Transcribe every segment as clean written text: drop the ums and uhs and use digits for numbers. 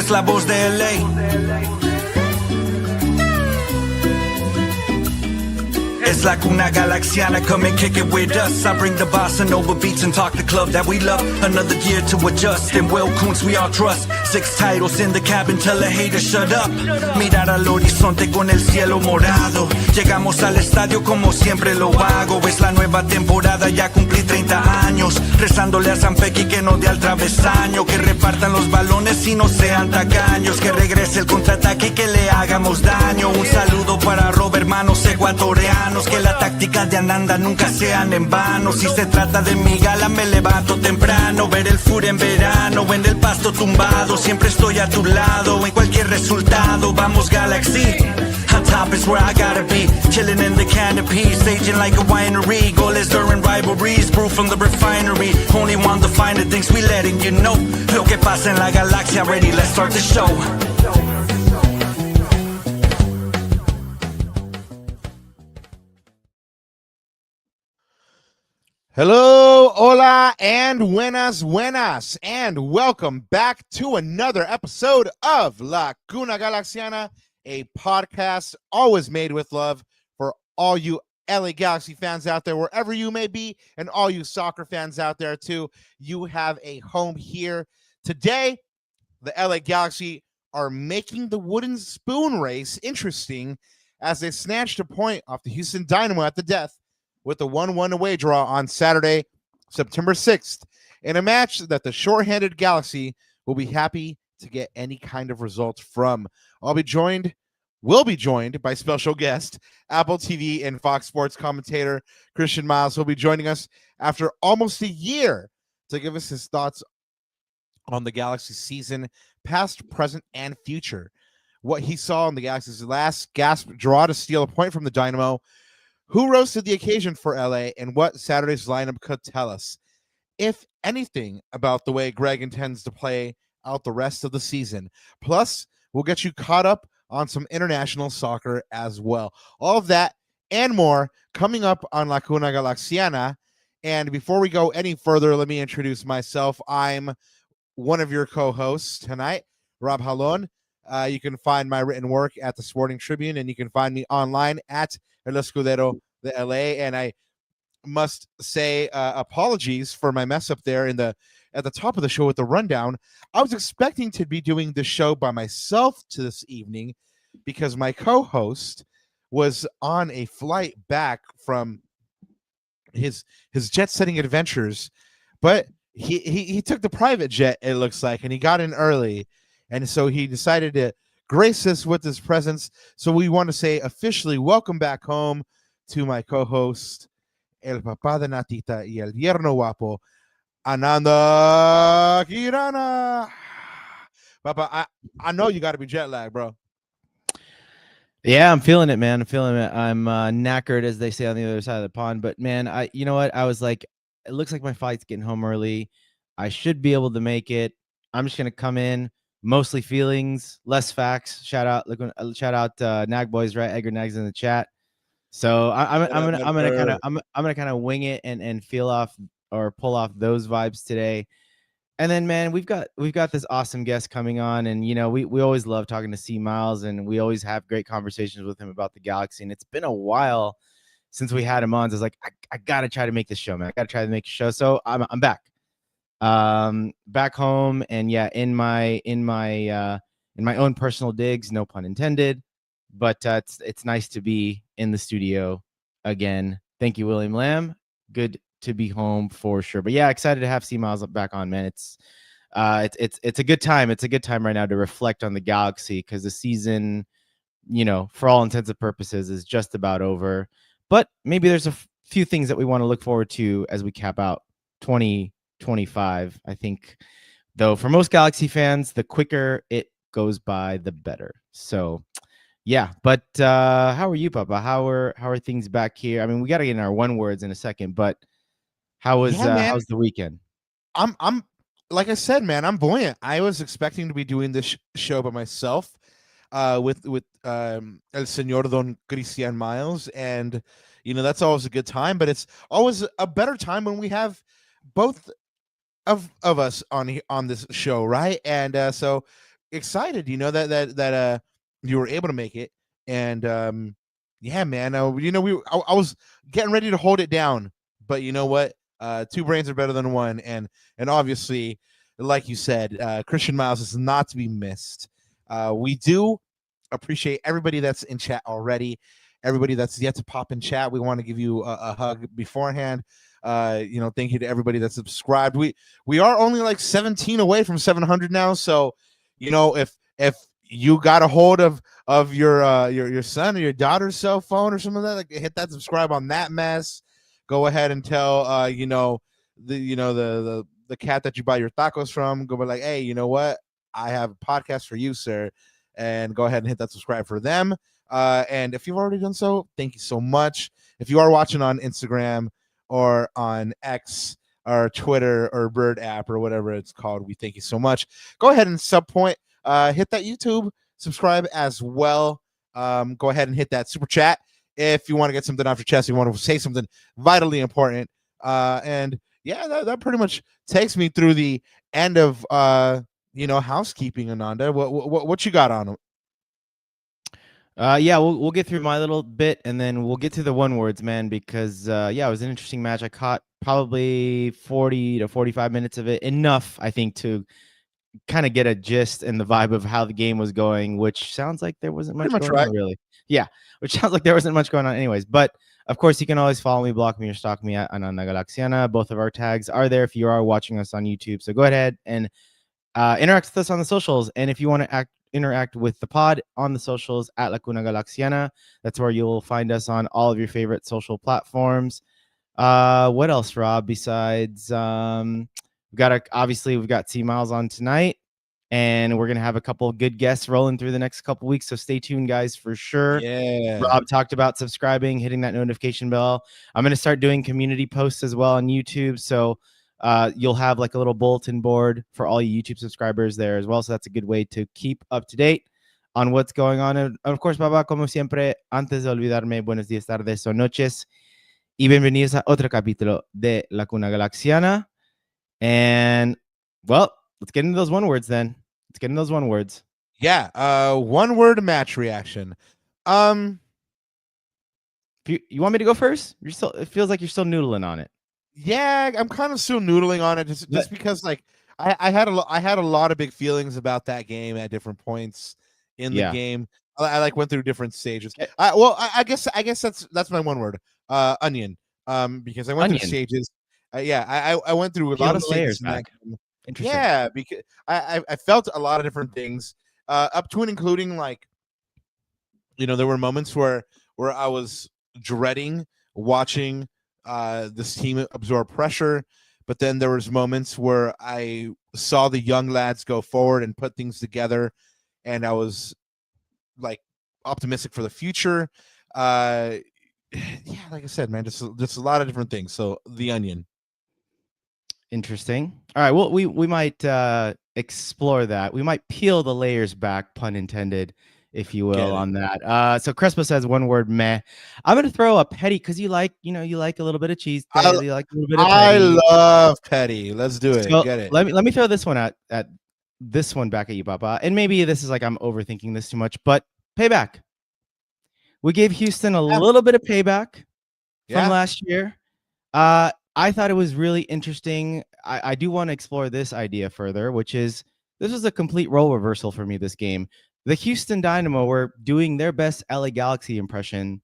es la voz de LA. It's like una galaxiana, come and kick it with us. I bring the bossa nova beats and talk the club that we love. Another year to adjust, and Will Kuntz we all trust. 6 titles in the cabin, tell a hater shut up. Mirar al horizonte con el cielo morado. Llegamos al estadio como siempre lo hago. Es la nueva temporada, ya cumplí 30 años. Rezándole a San Pequi que no dé al travesaño. Que repartan los balones y no sean tacaños. Que regrese el contraataque y que le hagamos daño. Un saludo para Robert, hermanos ecuatorianos. Que la táctica de Ananda nunca sean en vano. Si se trata de mi gala me levanto temprano. Ver el fur en verano, en el pasto tumbado. Siempre estoy a tu lado, en cualquier resultado. Vamos Galaxy, on top is where I gotta be. Chilling in the canopy, staging like a winery. Goals during rivalries, brew from the refinery. Only want the finer things, we letting you know. Lo que pasa en la galaxia, ready, let's start the show. Hello, hola, and buenas, and welcome back to another episode of La Cuna Galaxiana, a podcast always made with love for all you LA Galaxy fans out there, wherever you may be, and all you soccer fans out there too. You have a home here. Today, the LA Galaxy are making the wooden spoon race interesting as they snatched a point off the Houston Dynamo at the death with a 1-1 away draw on Saturday, September 6th, in a match that the shorthanded Galaxy will be happy to get any kind of result from. Will be joined by special guest, Apple TV and Fox Sports commentator Christian Miles, who will be joining us after almost a year to give us his thoughts on the Galaxy season, past, present, and future. What he saw in the Galaxy's last gasp draw to steal a point from the Dynamo, who rose to the occasion for LA, and what Saturday's lineup could tell us, if anything, about the way Greg intends to play out the rest of the season. Plus, we'll get you caught up on some international soccer as well. All of that and more coming up on La Cuna Galaxiana. And before we go any further, let me introduce myself. I'm one of your co-hosts tonight, Rob Halon. You can find my written work at the Sporting Tribune, and you can find me online at El Escudero de LA. And I must say apologies for my mess up there at the top of the show with the rundown. I was expecting to be doing the show by myself this evening because my co-host was on a flight back from his jet-setting adventures, but he took the private jet, it looks like, and he got in early. And so he decided to grace us with his presence. So we want to say officially welcome back home to my co-host, El Papá de Natita y El Yerno Guapo, Ananda Kirana. Papa, I know you got to be jet lagged, bro. Yeah, I'm feeling it, man. I'm feeling it. I'm knackered, as they say on the other side of the pond. But, man, you know what? I was like, it looks like my flight's getting home early. I should be able to make it. I'm just going to come in. Mostly feelings, less facts. Shout out Nag Boys, right? Edgar Nags in the chat. So I'm gonna kind of wing it and feel off or pull off those vibes today. And then, man, we've got this awesome guest coming on, and you know we always love talking to C Miles, and we always have great conversations with him about the Galaxy. And it's been a while since we had him on. So I was like, I gotta try to make this show, man. I gotta try to make a show. So I'm back. Back home, and yeah, in my own personal digs, no pun intended, but it's nice to be in the studio again. Thank you, William Lamb. Good to be home for sure. But yeah, excited to have C Miles back on, man. It's a good time. It's a good time right now to reflect on the Galaxy, because the season, you know, for all intents and purposes, is just about over. But maybe there's a few things that we want to look forward to as we cap out 2025. I think, though, for most Galaxy fans, the quicker it goes by, the better. So yeah, but how are you, Papa? How are things back here? I mean, we got to get in our one words in a second, but how's the weekend? I'm like I said, man, I'm buoyant. I was expecting to be doing this show by myself with El Señor Don Christian Miles, and you know that's always a good time, but it's always a better time when we have both of us on this show, right? And so excited, that you were able to make it. And yeah, man, I was getting ready to hold it down, but you know what? Two brains are better than one, and obviously, like you said, Christian Miles is not to be missed. We do appreciate everybody that's in chat already. Everybody that's yet to pop in chat, we want to give you a hug beforehand. Thank you to everybody that's subscribed. We are only like 17 away from 700 now, so if you got a hold of your son or your daughter's cell phone or something like that, like, hit that subscribe on that mess. Go ahead and tell the cat that you buy your tacos from. Go be like, hey, you know what? I have a podcast for you, sir, and go ahead and hit that subscribe for them. And if you've already done so, thank you so much. If you are watching on Instagram or on X or Twitter or Bird app or whatever it's called, we thank you so much. Go ahead and hit that YouTube subscribe as well. Go ahead and hit that super chat if you want to get something off your chest. You want to say something vitally important. And yeah, that pretty much takes me through the end of housekeeping. Ananda, what you got on them? Yeah, we'll get through my little bit and then we'll get to the one words, man, because it was an interesting match. I caught probably 40 to 45 minutes of it, enough, I think, to kind of get a gist and the vibe of how the game was going, which sounds like there wasn't much going on, really. Yeah, which sounds like there wasn't much going on anyways. But of course, you can always follow me, block me, or stalk me at Ananda Galaxiana. Both of our tags are there if you are watching us on YouTube. So go ahead and interact with us on the socials. And if you want to interact with the pod on the socials at Lacuna Galaxiana, that's where you'll find us on all of your favorite social platforms. What else, Rob? Besides, we've got C Miles on tonight, and we're gonna have a couple of good guests rolling through the next couple weeks. So stay tuned, guys, for sure. Yeah. Rob talked about subscribing, hitting that notification bell. I'm gonna start doing community posts as well on YouTube. So you'll have like a little bulletin board for all you YouTube subscribers there as well. So that's a good way to keep up to date on what's going on. And of course, Baba, como siempre, antes de olvidarme, buenos días, tardes o noches, y bienvenidos a otro capítulo de La Cuna Galaxiana. And well, let's get into those one words then. Yeah, one word match reaction. You want me to go first? It feels like you're still noodling on it. Yeah, I'm kind of still noodling on it just because like I had a lot of big feelings about that game at different points in the game. I like went through different stages. I guess that's my one word. Onion. Because I went through stages. I went through a lot of stages in that game. Interesting. Yeah, because I felt a lot of different things, up to and including like, there were moments where I was dreading watching this team absorb pressure, but then there was moments where I saw the young lads go forward and put things together, and I was like optimistic for the future. Yeah, like I said, man, just a lot of different things. So the onion. Interesting. All right. Well, we might explore that. We might peel the layers back, pun intended, if you will, on that. So Crespo says one word, meh. I'm gonna throw a petty because you like a little bit of cheese. You like a little bit of petty. I love petty. Let's do it. So get it. Let me throw this one at this one back at you, Papa. And maybe this is like I'm overthinking this too much, but payback. We gave Houston a little bit of payback from last year. I thought it was really interesting. I do want to explore this idea further, which is this was a complete role reversal for me this game. The Houston Dynamo were doing their best LA Galaxy impression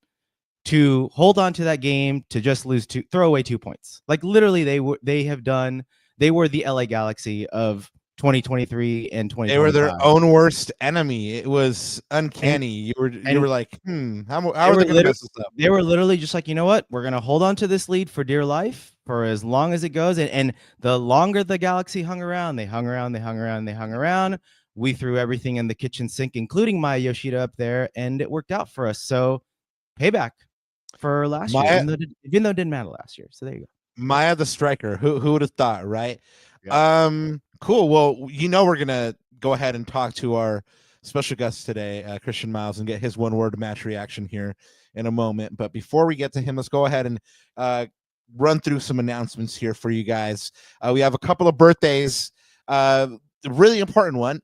to hold on to that game, to just throw away 2 points. Like literally they were the LA Galaxy of 2023 and 2025. They were their own worst enemy. It was uncanny. You were like, how are they going to mess this up? They were literally just like, you know what? We're going to hold on to this lead for dear life for as long as it goes. And the longer the Galaxy hung around. We threw everything in the kitchen sink, including my Yoshida up there, and it worked out for us. So payback for last year, even though it didn't matter last year. So there you go. Maya the striker. Who would have thought, right? Yeah. Cool. Well, we're gonna go ahead and talk to our special guest today, Christian Miles, and get his one word match reaction here in a moment. But before we get to him, let's go ahead and run through some announcements here for you guys. We have a couple of birthdays. The really important one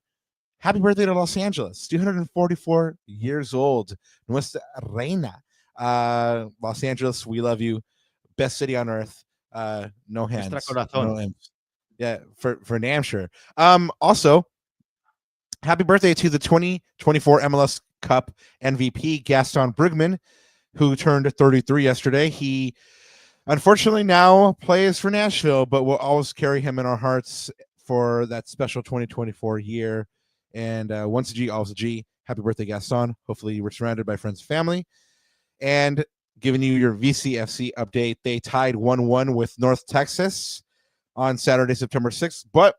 Happy birthday to Los Angeles, 244 years old. Nuestra Reina. Los Angeles, we love you. Best city on earth. No hands. No hands. Yeah, for damn sure. Also, happy birthday to the 2024 MLS Cup MVP, Gaston Brugman, who turned 33 yesterday. He unfortunately now plays for Nashville, but we'll always carry him in our hearts for that special 2024 year. And once a G, always a G. Happy birthday, Gaston. Hopefully you were surrounded by friends and family. And giving you your VCFC update, they tied 1-1 with North Texas on Saturday, September 6th, but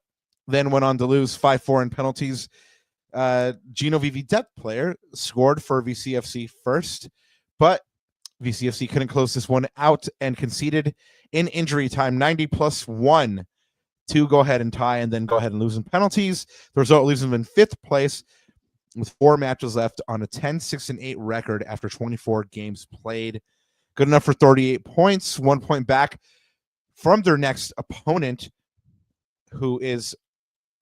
then went on to lose 5-4 in penalties. Gino Vivi, depth player, scored for VCFC first, but VCFC couldn't close this one out and conceded in injury time 90+1 to go ahead and tie and then go ahead and lose in penalties. The result leaves them in 5th place with 4 matches left on a 10-6-8 record after 24 games played. Good enough for 38 points, 1 point back from their next opponent, who is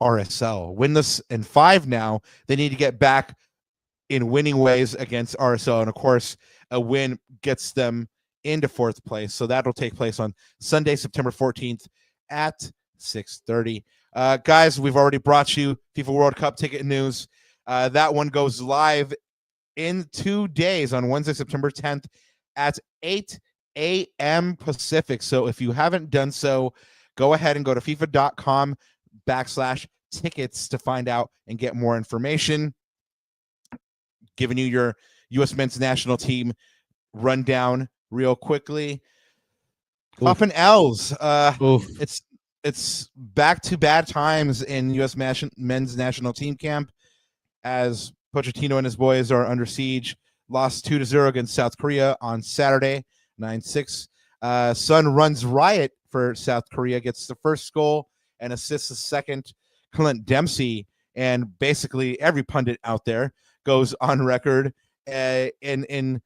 RSL. Winless in 5 now. They need to get back in winning ways against RSL. And of course, a win gets them into 4th place. So that'll take place on Sunday, September 14th at 6:30. Guys, we've already brought you FIFA World Cup ticket news. That one goes live in 2 days on Wednesday, September 10th at 8 a.m. Pacific. So if you haven't done so, go ahead and go to FIFA.com/tickets to find out and get more information. Giving you your U.S. men's national team rundown real quickly. Up and L's. It's back to bad times in U.S. men's national team camp as Pochettino and his boys are under siege. Lost 2-0 against South Korea on Saturday, 9-6. Sun runs riot for South Korea, gets the first goal and assists the second. Clint Dempsey and basically every pundit out there goes on record in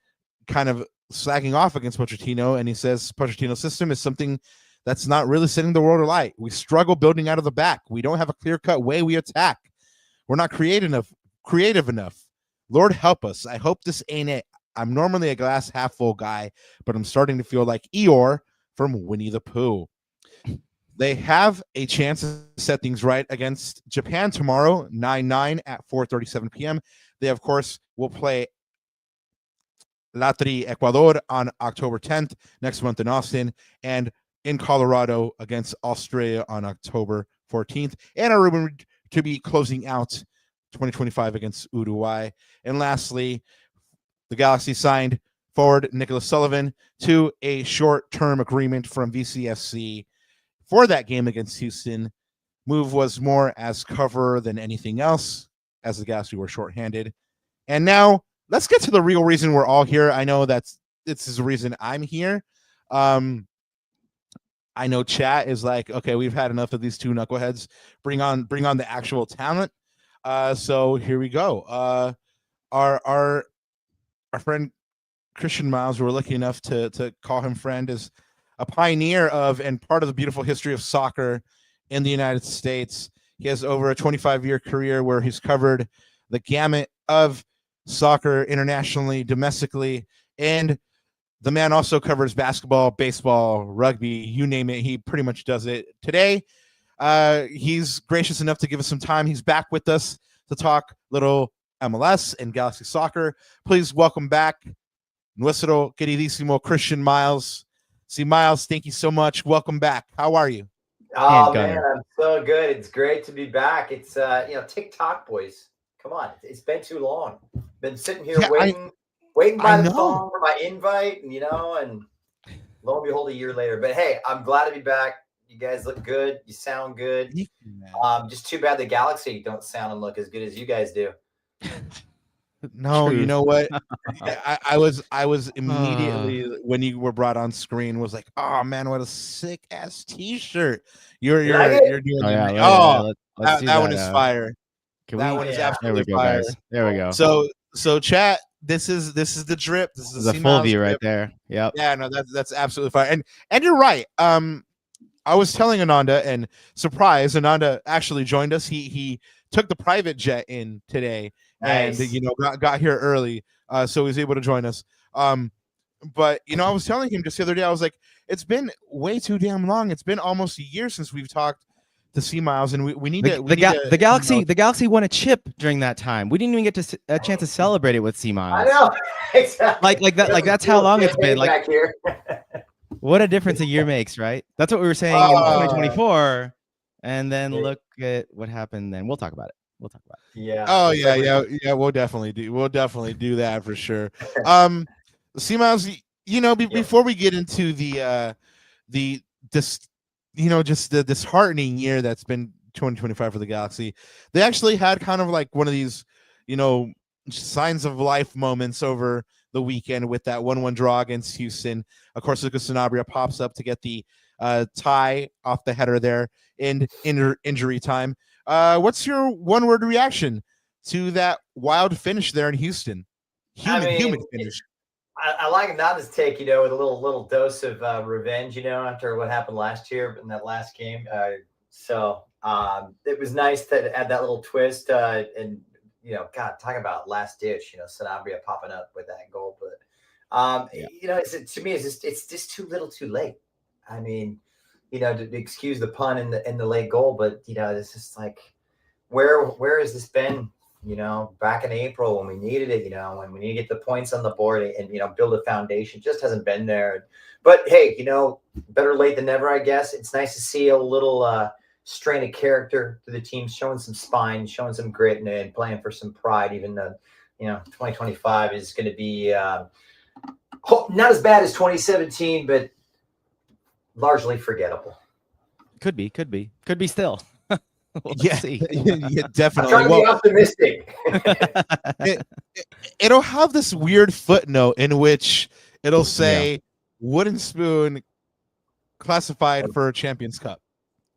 kind of slagging off against Pochettino, and he says Pochettino's system is something that's not really setting the world alight. We struggle building out of the back. We don't have a clear-cut way we attack. We're not creative enough. Lord help us. I hope this ain't it. I'm normally a glass half full guy, but I'm starting to feel like Eeyore from Winnie the Pooh. They have a chance to set things right against Japan tomorrow, 9-9 at 4:37 p.m. They, of course, will play Latri, Ecuador on October 10th, next month in Austin, and in Colorado against Australia on October 14th, and are rumored to be closing out 2025 against Uruguay. And lastly, the Galaxy signed forward Nicholas Sullivan to a short-term agreement from VCFC for that game against Houston. Move was more as cover than anything else, as the Galaxy were shorthanded. And now let's get to the real reason we're all here. I know this is the reason I'm here. I know chat is like, okay, we've had enough of these two knuckleheads. Bring on the actual talent. So here we go. Our friend Christian Miles, who we're lucky enough to call him friend, is a pioneer of and part of the beautiful history of soccer in the United States. He has over a 25-year career where he's covered the gamut of soccer internationally, domestically, and the man also covers basketball, baseball, rugby, you name it. He pretty much does it. Today, he's gracious enough to give us some time. He's back with us to talk little MLS and Galaxy Soccer. Please welcome back nuestro queridísimo Christian Miles. See, Miles, thank you so much. Welcome back. How are you? Oh, man, I'm so good. It's great to be back. It's, TikTok, boys. Come on. It's been too long. Been sitting here waiting by the phone for my invite, and lo and behold, a year later. But hey, I'm glad to be back. You guys look good. You sound good. Just too bad the Galaxy don't sound and look as good as you guys do. No, you know what? I was immediately when you were brought on screen was like, oh man, what a sick ass T-shirt. You're doing. That one is fire. That one is absolutely fire. Guys. There we go. So chat. This is the drip. This is the full view right there. Yep. Yeah, no, that's absolutely fine. And you're right. I was telling Ananda, and surprise, Ananda actually joined us. He took the private jet in today, Nice. and got here early, so he was able to join us. But I was telling him just the other day, I was like, it's been way too damn long. It's been almost a year since we've talked to C Miles, and we need the Galaxy won a chip during that time. We didn't even get a chance to celebrate it with C Miles. I know, exactly. That's how long it's been. Back here. What a difference a year makes, right? That's what we were saying in 2024, and then look at what happened. Then we'll talk about it. Yeah. Oh yeah. We'll definitely do that for sure. C Miles, before we get into just the disheartening year that's been 2025 for the Galaxy, they actually had kind of like one of these, signs of life moments over the weekend with that 1-1 draw against Houston. Of course, Lucas Sanabria pops up to get the tie off the header there in injury time. What's your one-word reaction to that wild finish there in Houston? Human finish. I like Nada's take, with a little dose of revenge, after what happened last year in that last game. So it was nice to add that little twist. And God, talk about last ditch. Sanabria popping up with that goal, but to me, it's just too little, too late. I mean, to excuse the pun in the late goal, but it's just like, where has this been? Back in April when we needed it, when we need to get the points on the board and, build a foundation, just hasn't been there. But hey, better late than never, I guess. It's nice to see a little strain of character to the team, showing some spine, showing some grit and playing for some pride, even though, 2025 is going to be not as bad as 2017, but largely forgettable. Could be still. Yeah, definitely. I'm trying to be optimistic. It'll have this weird footnote in which it'll say Wooden Spoon classified for a Champions Cup,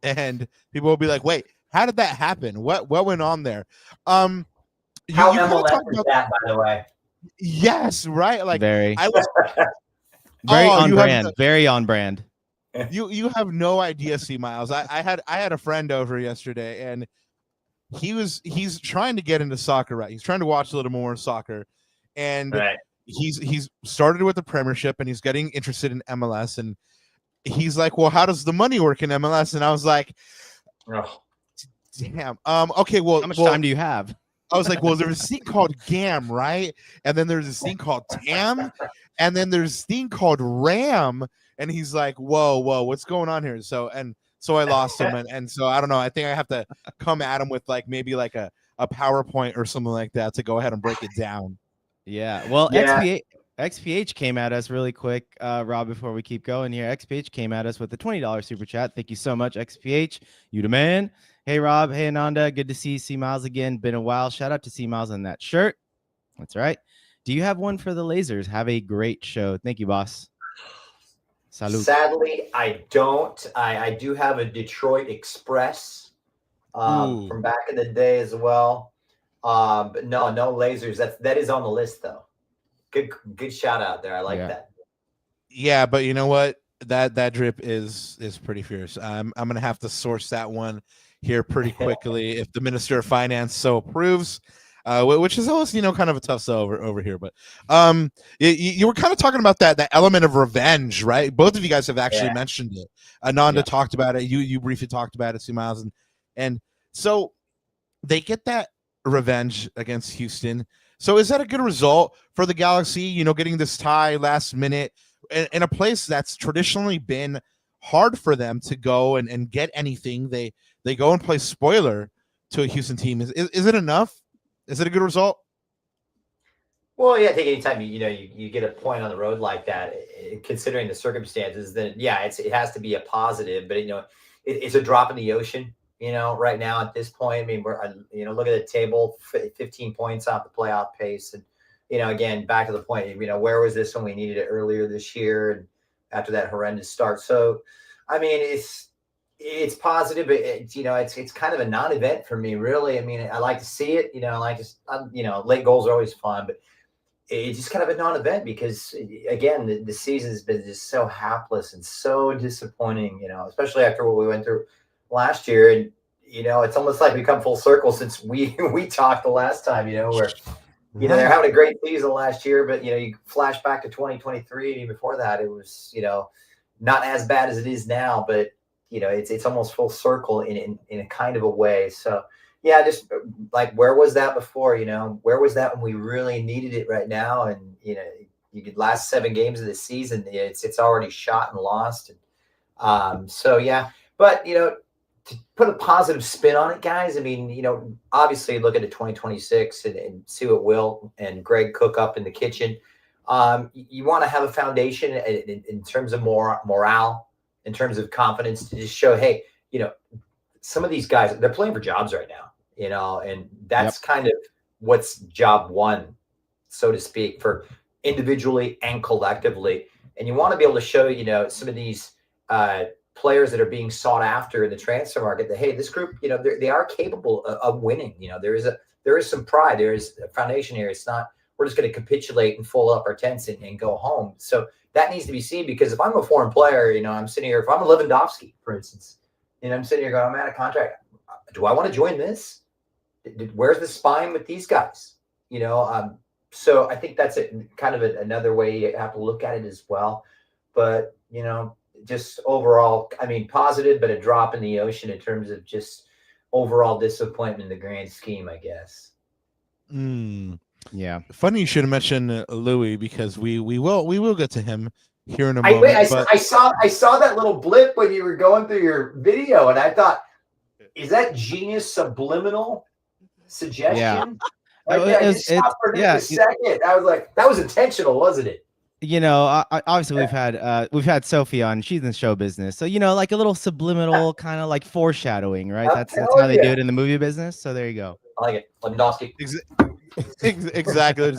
and people will be like, "Wait, how did that happen? What went on there?" How MLS is that, by the way? Yes, right. Like very very on brand. Very on brand. You have no idea, C Miles. I had a friend over yesterday, and he's trying to get into soccer, right? He's trying to watch a little more soccer, and he's started with the Premiership, and he's getting interested in MLS, and he's like, "Well, how does the money work in MLS?" And I was like, "Damn, okay, well, how much time do you have?" I was like, "Well, there's this thing called GAM, right? And then there's this thing called TAM, and then there's this thing called RAM." And he's like, whoa, what's going on here? So I lost him. And so I don't know. I think I have to come at him with maybe a PowerPoint or something like that to go ahead and break it down. Yeah. Well, XPH came at us really quick, Rob, before we keep going here. XPH came at us with the $20 super chat. Thank you so much, XPH. You the man. Hey, Rob. Hey, Ananda. Good to see C Miles again. Been a while. Shout out to C Miles on that shirt. That's right. Do you have one for the lasers? Have a great show. Thank you, boss. Salud. Sadly, I don't. I do have a Detroit Express from back in the day as well. But no lasers. That is on the list though. Good shout out there. I like that. Yeah, but you know what? That drip is pretty fierce. I'm gonna have to source that one here pretty quickly if the Minister of Finance so approves. Which is always, kind of a tough sell over here. But you were kind of talking about that element of revenge, right? Both of you guys have actually mentioned it. Ananda talked about it. You briefly talked about it, C Miles, and so they get that revenge against Houston. So is that a good result for the Galaxy? Getting this tie last minute in a place that's traditionally been hard for them to go and get anything. They go and play spoiler to a Houston team. Is it enough? Is it a good result? Well, yeah, I think anytime you get a point on the road like that, considering the circumstances, then it has to be a positive. But it's a drop in the ocean. Right now at this point, I mean, we're look at the table, 15 points off the playoff pace, and again back to the point, where was this when we needed it earlier this year, and after that horrendous start. So, I mean, it's positive, but it's kind of a non-event for me, really. I mean, I like to see it. Late goals are always fun, but it's just kind of a non-event because, again, the season has been just so hapless and so disappointing, especially after what we went through last year. And, it's almost like we come full circle since we talked the last time, where, they're having a great season last year, but, you flash back to 2023 and even before that, it was, not as bad as it is now, but, it's almost full circle in a kind of a way. So, yeah, just like, where was that before? Where was that when we really needed it right now? And, you could last 7 games of the season, it's already shot and lost. So, yeah, but, to put a positive spin on it, guys, I mean, obviously look at the 2026 and see what Will and Greg cook up in the kitchen. You want to have a foundation in terms of morale, in terms of confidence, to just show, hey, some of these guys, they're playing for jobs right now. And that's kind of what's job one, so to speak, for individually and collectively. And you want to be able to show, some of these players that are being sought after in the transfer market that, hey, this group, they are capable of winning. There is some pride. There is a foundation here. It's not, we're just going to capitulate and fold up our tents and go home. So that needs to be seen, because if I'm a foreign player, I'm sitting here, if I'm a Lewandowski, for instance, and I'm sitting here going, I'm out of contract. Do I want to join this? Where's the spine with these guys? So I think that's kind of another way you have to look at it as well. But, just overall, I mean, positive, but a drop in the ocean in terms of just overall disappointment in the grand scheme, I guess. Yeah. Funny you should have mentioned Louis, because we will get to him here in a moment. I saw that little blip when you were going through your video, and I thought, is that genius subliminal suggestion? Yeah. I just stopped for a second. I was like, that was intentional, wasn't it? Obviously we've had Sophie on. She's in show business, so like a little subliminal kind of like foreshadowing, right? That's how they do it in the movie business. So there you go. I like it. Lewandowski. Exactly.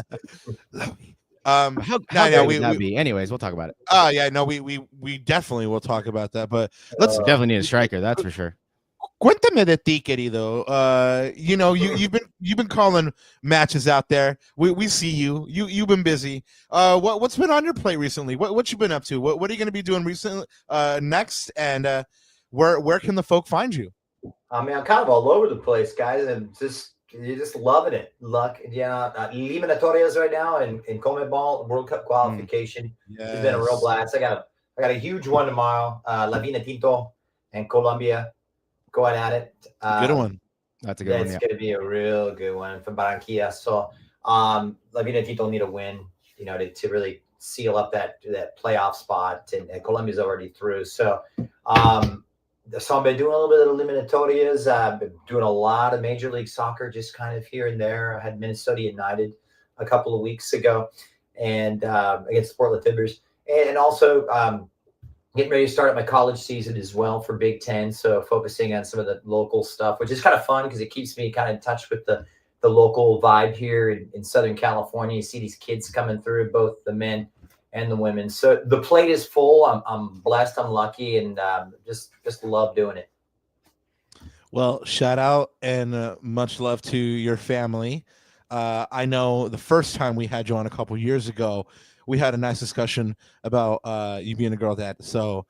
How great would that be? Anyways, we'll talk about it. Oh yeah, no, we definitely will talk about that. But let's definitely need a striker, that's for sure. Cuéntame de ti, querido. You've been calling matches out there. We see you. You've been busy. What's been on your plate recently? What you been up to? What are you going to be doing recently next? And where can the folk find you? I mean, I'm kind of all over the place, guys, and you're just loving it. Eliminatorias right now in CONMEBOL World Cup qualification. Yes. It's been a real blast. I got a huge one tomorrow. La Vinotinto and Colombia going at it. Good one. That's a good one. It's going to be a real good one for Barranquilla. So La Vinotinto need a win, to really seal up that playoff spot. And Colombia's already through. So I've been doing a little bit of eliminatorias. I've been doing a lot of Major League Soccer, just kind of here and there. I had Minnesota United a couple of weeks ago, and against the Portland Timbers, and also getting ready to start up my college season as well for Big Ten. So focusing on some of the local stuff, which is kind of fun because it keeps me kind of in touch with the local vibe here in Southern California. You see these kids coming through, both the men and the women. So the plate is full. I'm blessed. I'm lucky, and just love doing it. Well, shout out and much love to your family. I know the first time we had you on a couple years ago, we had a nice discussion about you being a girl dad. So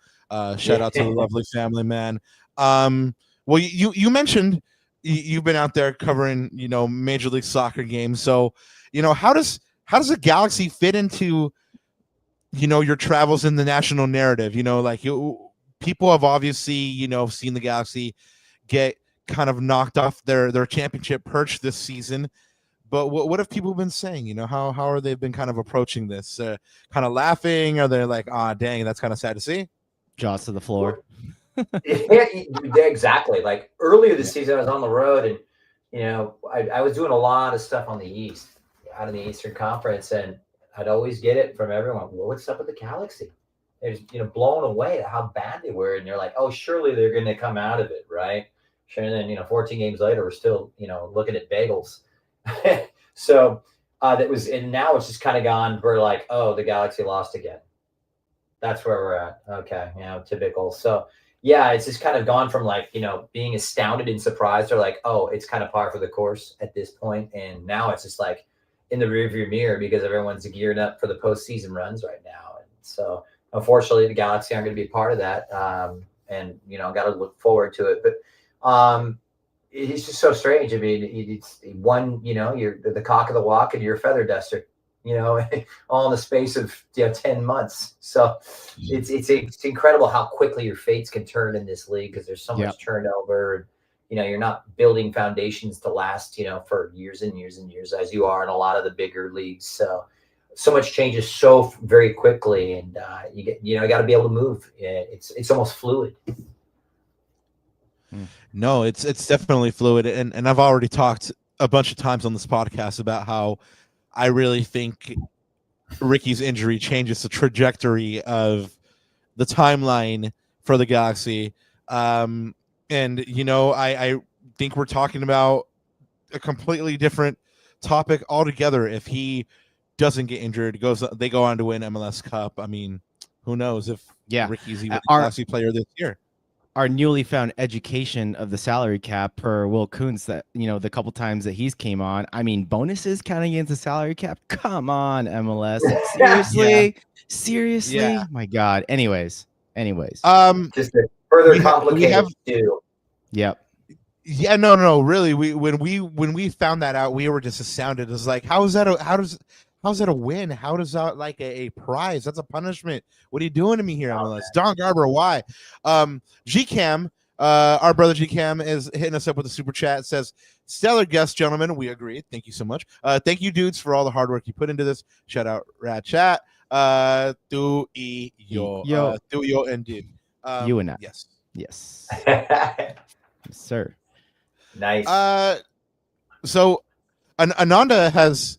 shout out to the lovely family, man. Well, you mentioned you've been out there covering, Major League Soccer games. So, how does the Galaxy fit into, your travels in the national narrative? People have obviously, seen the Galaxy get kind of knocked off their championship perch this season. But what have people been saying? How are they been kind of approaching this? Kind of laughing? Are they like, dang, that's kind of sad to see? Jaws to the floor. Yeah, exactly. Like earlier this season, I was on the road, and I was doing a lot of stuff on the East, out in the Eastern Conference, and I'd always get it from everyone. Well, what's up with the Galaxy? They're blown away at how bad they were, and you're like, oh, surely they're going to come out of it, right? Sure. And then 14 games later, we're still looking at bagels. So that was, and now it's just kind of gone. We're like, oh, the Galaxy lost again. That's where we're at. Okay, typical. So yeah, it's just kind of gone from like being astounded and surprised, or like, oh, it's kind of par for the course at this point. And now it's just like in the rearview mirror because everyone's gearing up for the postseason runs right now. And so unfortunately the Galaxy aren't going to be a part of that. And, you know, got to look forward to it. But it's just so strange. I mean, it's one, you know, you're the cock of the walk and you're a feather duster, you know, all in the space of 10 months. So it's incredible how quickly your fates can turn in this league because there's so much turnover. And, you know, you're not building foundations to last, you know, for years and years and years as you are in a lot of the bigger leagues. So much changes so very quickly, and you got to be able to move. It's almost fluid. No, it's definitely fluid, and I've already talked a bunch of times on this podcast about how I really think Ricky's injury changes the trajectory of the timeline for the Galaxy. And you know, I think we're talking about a completely different topic altogether if he doesn't get injured. They go on to win MLS Cup. I mean, who knows if Ricky's even a Galaxy player this year. Our newly found education of the salary cap per Will Kuntz that, you know, the couple times that he's came on. I mean, bonuses counting against the salary cap. Come on, MLS. Seriously? Seriously? Yeah. My God. Anyways. Just a further complicated too. Yep. Yeah, no. Really, when we found that out, we were just astounded. It's like, how's that a win? How does that like a prize? That's a punishment. What are you doing to me here, MLS? Don Garber, why? GCam, our brother GCam is hitting us up with a super chat. It says, stellar guest, gentlemen. We agree. Thank you so much. Thank you, dudes, for all the hard work you put into this. Shout out Rad Chat. Tu y yo. Tu yo indeed. You and I. Yes. Yes. Yes, sir. Nice. So Ananda has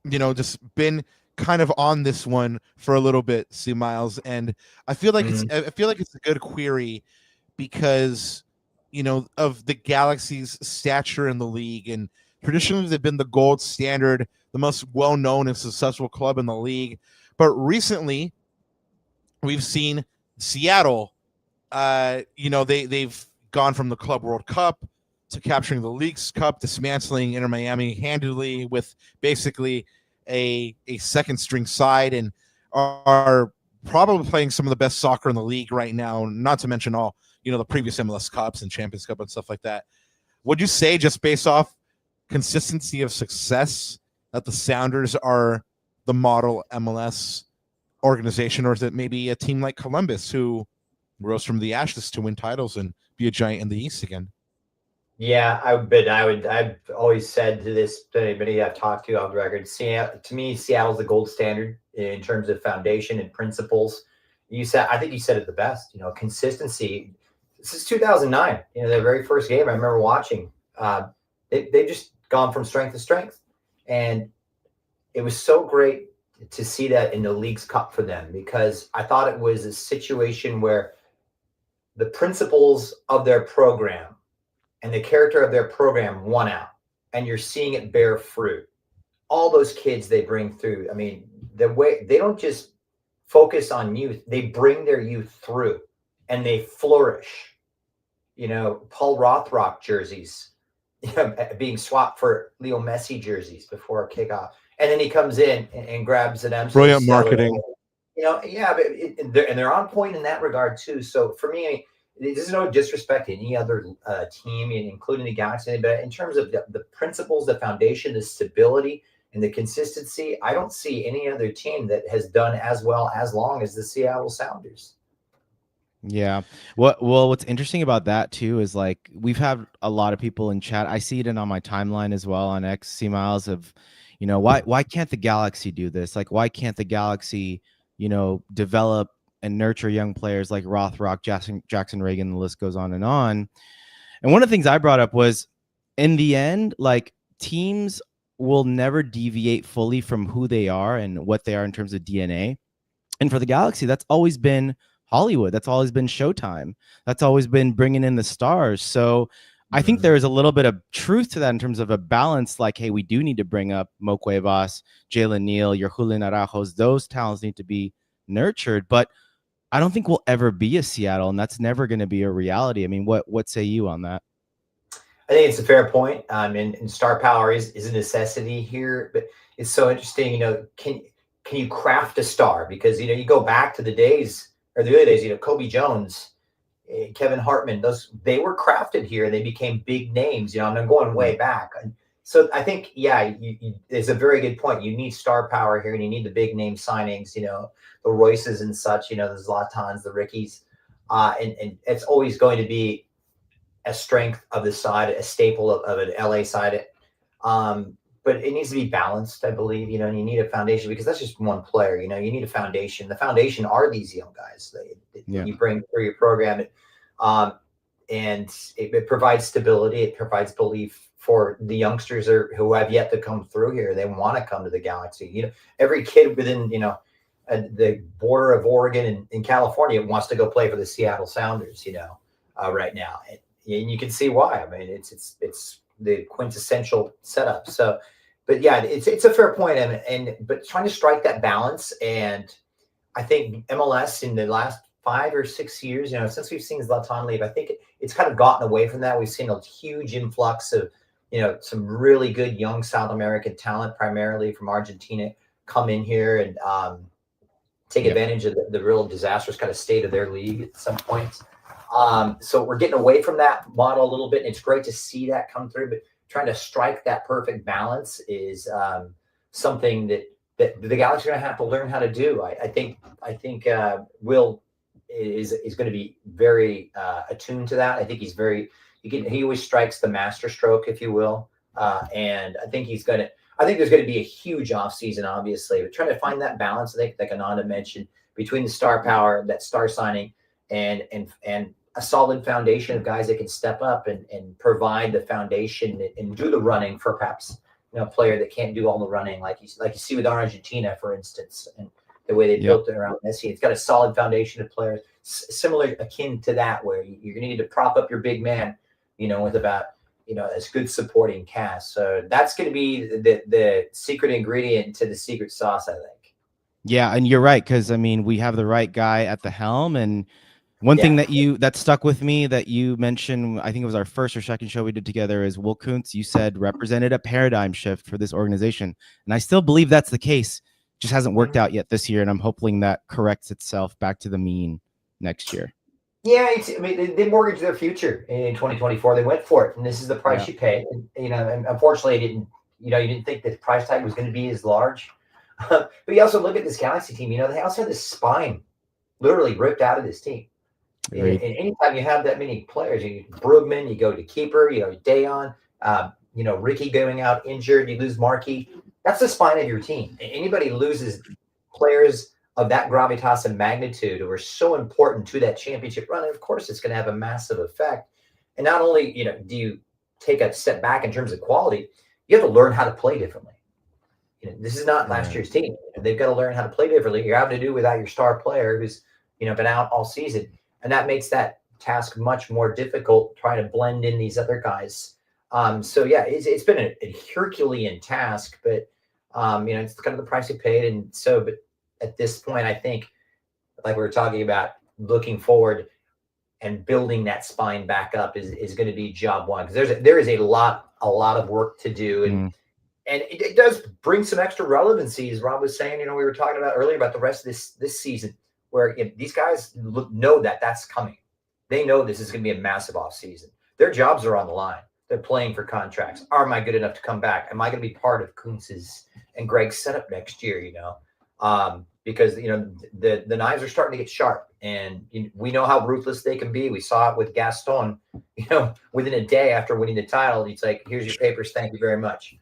you know, just been kind of on this one for a little bit, C Miles, and I feel like it's a good query because, you know, of the Galaxy's stature in the league, and traditionally they've been the gold standard, the most well-known and successful club in the league, but recently we've seen Seattle, you know, they've gone from the Club World Cup to capturing the Leagues Cup, dismantling Inter Miami handily with basically a second string side, and are probably playing some of the best soccer in the league right now, not to mention all, you know, the previous MLS Cups and Champions Cup and stuff like that. Would you say, just based off consistency of success, that the Sounders are the model MLS organization, or is it maybe a team like Columbus who rose from the ashes to win titles and be a giant in the East again? Yeah, I've always said to this to anybody I've talked to off the record, to me, Seattle's the gold standard in terms of foundation and principles. I think you said it the best, you know, consistency. This is 2009, you know, their very first game I remember watching. They've just gone from strength to strength. And it was so great to see that in the Leagues Cup for them, because I thought it was a situation where the principles of their program and the character of their program won out, and you're seeing it bear fruit. All those kids they bring through. I mean, the way they don't just focus on youth, they bring their youth through and they flourish. You know, Paul Rothrock jerseys, you know, being swapped for Leo Messi jerseys before a kickoff. And then he comes in and grabs an absolute brilliant marketing. You know, yeah, but they're on point in that regard too. So for me, this is no disrespect to any other team, including the Galaxy, but in terms of the principles, the foundation, the stability, and the consistency, I don't see any other team that has done as well as long as the Seattle Sounders. Yeah. What's interesting about that too is, like, we've had a lot of people in chat. I see it on my timeline as well on X, C Miles, of, you know, why can't the Galaxy do this? Like, why can't the Galaxy, you know, develop and nurture young players like Rothrock, Jackson Reagan, the list goes on and on. And one of the things I brought up was, in the end, like, teams will never deviate fully from who they are and what they are in terms of DNA. And for the Galaxy, that's always been Hollywood. That's always been Showtime. That's always been bringing in the stars. So I think there is a little bit of truth to that in terms of a balance. Like, hey, we do need to bring up Mo Cuevas, Jalen Neal, your Julian Arajos. Those talents need to be nurtured. But I don't think we'll ever be a Seattle, and that's never going to be a reality. I mean, what say you on that? I think it's a fair point. And star power is a necessity here, but it's so interesting. Can you craft a star? Because you go back to the days or the early days. Kobe Jones, Kevin Hartman, they were crafted here. They became big names. I'm going way back. And so I think, it's a very good point. You need star power here, and you need the big name signings. The Royces and such. The Zlatans, the Rickies, and it's always going to be a strength of the side, a staple of an LA side. But it needs to be balanced, I believe, and you need a foundation because that's just one player, you need a foundation. The foundation are these young guys that you bring through your program. And it provides stability. It provides belief for the youngsters who have yet to come through here. They want to come to the Galaxy. Every kid within, the border of Oregon and California wants to go play for the Seattle Sounders, right now. And you can see why. I mean, it's the quintessential setup. So, but yeah, it's a fair point, but trying to strike that balance. And I think MLS in the last 5 or 6 years, since we've seen Zlatan leave, I think it's kind of gotten away from that. We've seen a huge influx of some really good young South American talent, primarily from Argentina, come in here and take advantage of the real disastrous kind of state of their league at some points. So we're getting away from that model a little bit, and it's great to see that come through, but trying to strike that perfect balance is something that the Galaxy are going to have to learn how to do. I think Will is going to be very attuned to that. I think he always strikes the master stroke, if you will. And I think there's going to be a huge offseason, obviously, but trying to find that balance, I think, like Ananda mentioned, between the star power, that star signing, and a solid foundation of guys that can step up and provide the foundation and do the running for perhaps a player that can't do all the running, like you see with Argentina, for instance, and the way they built it around Messi. It's got a solid foundation of players, similar, akin to that, where you're going to need to prop up your big man, with about a good supporting cast. So that's going to be the secret ingredient to the secret sauce, I think. Yeah, and you're right, because we have the right guy at the helm. And one thing that stuck with me that you mentioned, I think it was our first or second show we did together, is Will Kuntz, you said, represented a paradigm shift for this organization. And I still believe that's the case. Just hasn't worked out yet this year, and I'm hoping that corrects itself back to the mean next year. Yeah, they mortgaged their future in 2024. They went for it, and this is the price you pay. And, and unfortunately, you didn't think that the price tag was going to be as large. But you also look at this Galaxy team. They also had this spine literally ripped out of this team. And anytime you have that many players, Brugman, you go to keeper, Dayon, Ricky going out injured, you lose Markey. That's the spine of your team. Anybody loses players of that gravitas and magnitude who are so important to that championship run, and of course it's going to have a massive effect. And not only do you take a step back in terms of quality, you have to learn how to play differently. This is not last year's team. They've got to learn how to play differently. You're having to do without your star player who's been out all season, and that makes that task much more difficult, trying to blend in these other guys. So yeah, it's been a Herculean task, but it's kind of the price you paid. And so, but at this point, I think, like we were talking about, looking forward and building that spine back up is going to be job one, because there is a lot of work to do, and it does bring some extra relevancy, as Rob was saying. We were talking about earlier about the rest of this season, where these guys know that that's coming. They know this is going to be a massive off season. Their jobs are on the line. They're playing for contracts. Am I good enough to come back? Am I going to be part of Kuntz's and Greg's setup next year? Because the knives are starting to get sharp, and we know how ruthless they can be. We saw it with Gaston. Within a day after winning the title, it's like, here's your papers, thank you very much.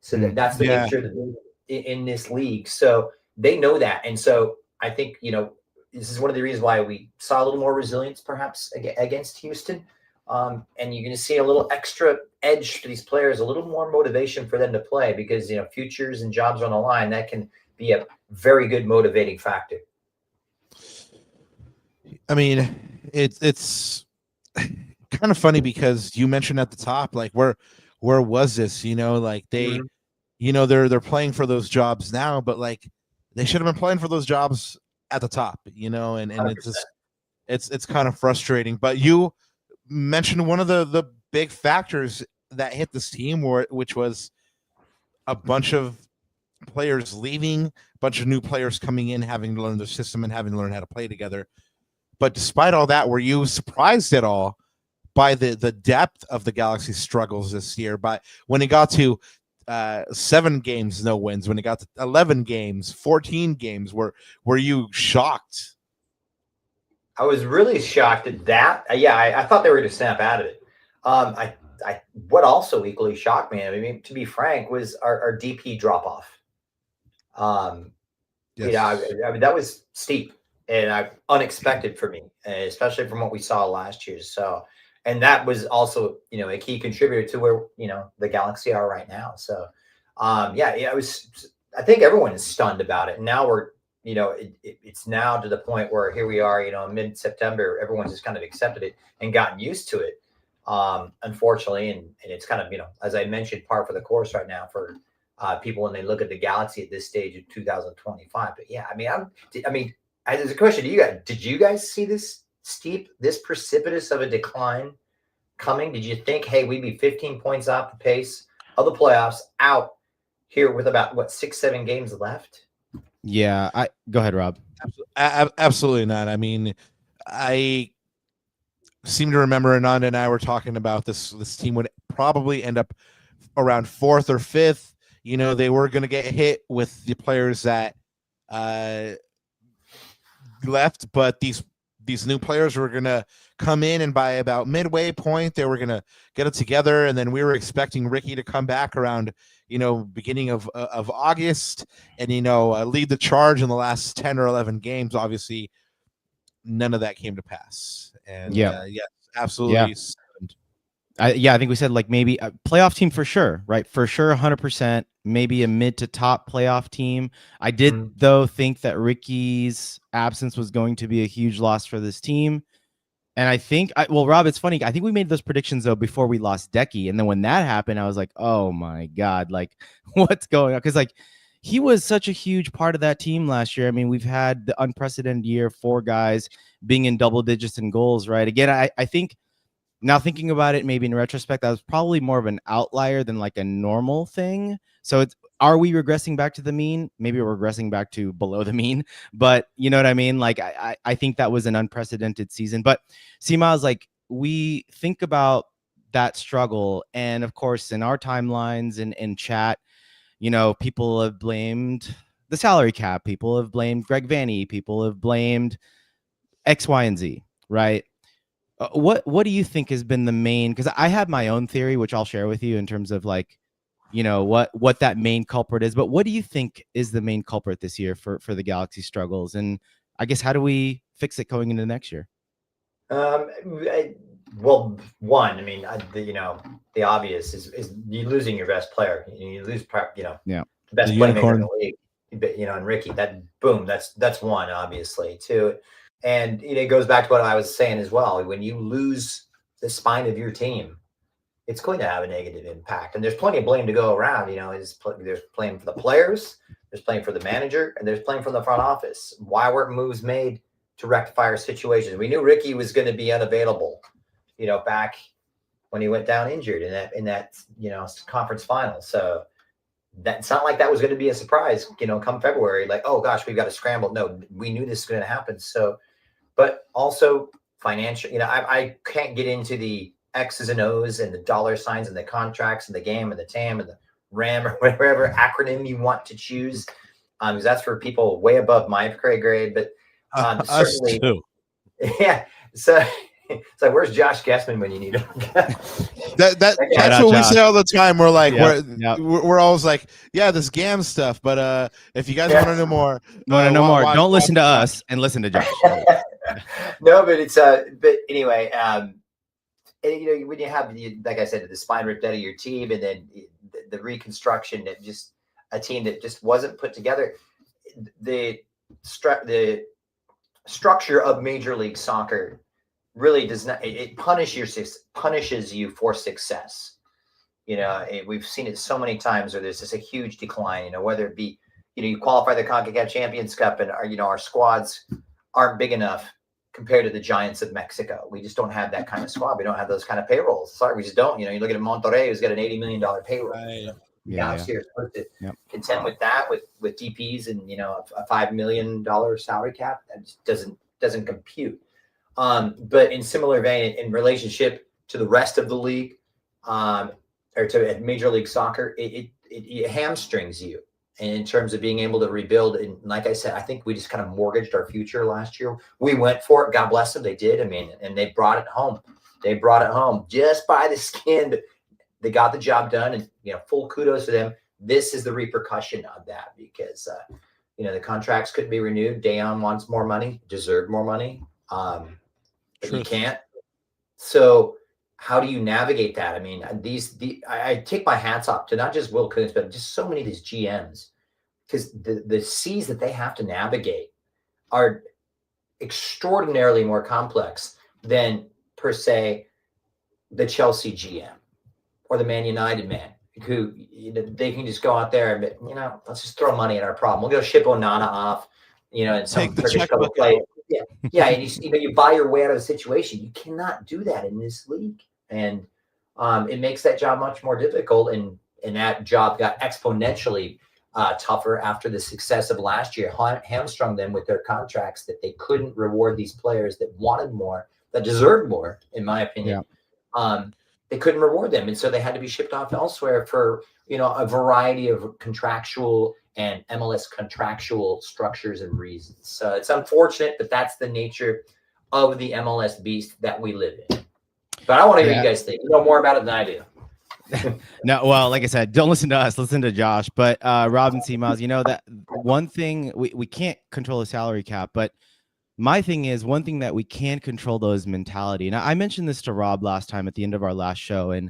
So that's the nature that in this league. So they know that, and so I think this is one of the reasons why we saw a little more resilience, perhaps, against Houston. And you're going to see a little extra edge for these players, a little more motivation for them to play, because futures and jobs on the line. That can be a very good motivating factor. It's kind of funny because you mentioned at the top, like, where was this? Like they, they're playing for those jobs now, but like they should have been playing for those jobs at the top, and it's just it's kind of frustrating. But you mentioned one of the big factors that hit this team, which was a bunch of players leaving, a bunch of new players coming in, having to learn the system and having to learn how to play together. But despite all that, were you surprised at all by the depth of the Galaxy's struggles this year? But when it got to 7 games, no wins, when it got to 11 games, 14 games, were you shocked? I was really shocked at that. I thought they were going to snap out of it. What also equally shocked me, I mean, to be frank, was our DP drop off. Yes. I mean, that was steep and unexpected for me, especially from what we saw last year. So, and that was also, a key contributor to where, the Galaxy are right now. So, it was, I think everyone is stunned about it. And now we're, it's now to the point where here we are, mid-September, everyone's just kind of accepted it and gotten used to it. Unfortunately, and it's kind of, as I mentioned, par for the course right now for people when they look at the Galaxy at this stage of 2025. But yeah, I mean, as a question to you guys, did you guys see this steep, this precipitous of a decline coming? Did you think, hey, we'd be 15 points off the pace of the playoffs out here with about 6-7 games left? Yeah, go ahead, Rob. Absolutely not. I mean, I seem to remember Ananda and I were talking about this team would probably end up around 4th or 5th. They were going to get hit with the players that left, but these new players were going to come in, and by about midway point, they were going to get it together. And then we were expecting Ricky to come back around, beginning of August and, lead the charge in the last 10 or 11 games. Obviously, none of that came to pass. And yes, absolutely. Yeah. I think we said maybe a playoff team for sure, right? For sure, 100%. Maybe a mid to top playoff team. I did though think that Ricky's absence was going to be a huge loss for this team. And I think, Rob, it's funny. I think we made those predictions though before we lost Decky, and then when that happened, I was like, oh my God, what's going on? Because he was such a huge part of that team last year. I mean, we've had the unprecedented year, 4 guys being in double digits in goals, right? Again, I think now thinking about it, maybe in retrospect, that was probably more of an outlier than a normal thing. So are we regressing back to the mean? Maybe we're regressing back to below the mean, but you know what I mean? I think that was an unprecedented season. But see, Miles, we think about that struggle. And of course, in our timelines and in chat, people have blamed the salary cap. People have blamed Greg Vanney. People have blamed X, Y, and Z, right? What do you think has been the main? Because I have my own theory, which I'll share with you in terms of what that main culprit is. But what do you think is the main culprit this year for the Galaxy struggles? And I guess how do we fix it going into next year? Well, one, I mean, the obvious is you losing your best player. You lose, the best playmaker in the league. And Ricky, that's one, obviously. Two, and it goes back to what I was saying as well. When you lose the spine of your team, it's going to have a negative impact. And there's plenty of blame to go around. There's blame for the players, there's blame for the manager, and there's blame from the front office. Why weren't moves made to rectify our situation? We knew Ricky was going to be unavailable, back when he went down injured in that conference final. So that's not like that was going to be a surprise, come February, oh gosh, we've got to scramble. No, we knew this was going to happen. So, but also financial, I can't get into the X's and O's and the dollar signs and the contracts and the game and the TAM and the RAM or whatever acronym you want to choose. Because that's for people way above my grade, but certainly, us too. Yeah. So it's where's Josh Guessman when you need him? That's what we say all the time. We're we're always like, yeah, this GAM stuff. But if you guys want to know more, don't listen to us and listen to Josh. No, but it's but anyway, when you have, like I said, the spine ripped out of your team, and then the reconstruction that just a team that just wasn't put together, the structure of Major League Soccer really does not. It punishes you for success. We've seen it so many times where there's just a huge decline. Whether it be you qualify the CONCACAF Champions Cup and our squads aren't big enough compared to the Giants of Mexico. We just don't have that kind of squad. We don't have those kind of payrolls. Sorry, we just don't. You look at Monterrey, who's got an $80 million payroll. Galaxy are supposed to contend with that, with DPs and a $5 million salary cap. That just doesn't compute. But in similar vein, in relationship to the rest of the league, or to Major League Soccer, it hamstrings you. And in terms of being able to rebuild, and like I said, I think we just kind of mortgaged our future last year. We went for it. God bless them. They did. I mean, and they brought it home. They brought it home just by the skin. They got the job done, and full kudos to them. This is the repercussion of that because the contracts couldn't be renewed. Dayon wants more money, deserved more money, but you can't. So how do you navigate that? I mean, I take my hats off to not just Will Kuntz, but just so many of these GMs, because the seas that they have to navigate are extraordinarily more complex than, per se, the Chelsea GM or the Man United man, who they can just go out there and let's just throw money at our problem. We'll go ship Onana off, and some Turkish couple play. Yeah, and you buy your way out of the situation. You cannot do that in this league. And it makes that job much more difficult. And that job got exponentially tougher after the success of last year, hamstrung them with their contracts that they couldn't reward these players that wanted more, that deserved more, in my opinion. Yeah. They couldn't reward them. And so they had to be shipped off elsewhere for, a variety of contractual and MLS contractual structures and reasons. So it's unfortunate, but that's the nature of the MLS beast that we live in. But I want to hear you guys think. You know more about it than I do. No, well, like I said, don't listen to us, listen to Josh. But Robin C. Miles, that one thing we can't control the salary cap, but my thing is one thing that we can control though is mentality. And I mentioned this to Rob last time at the end of our last show. And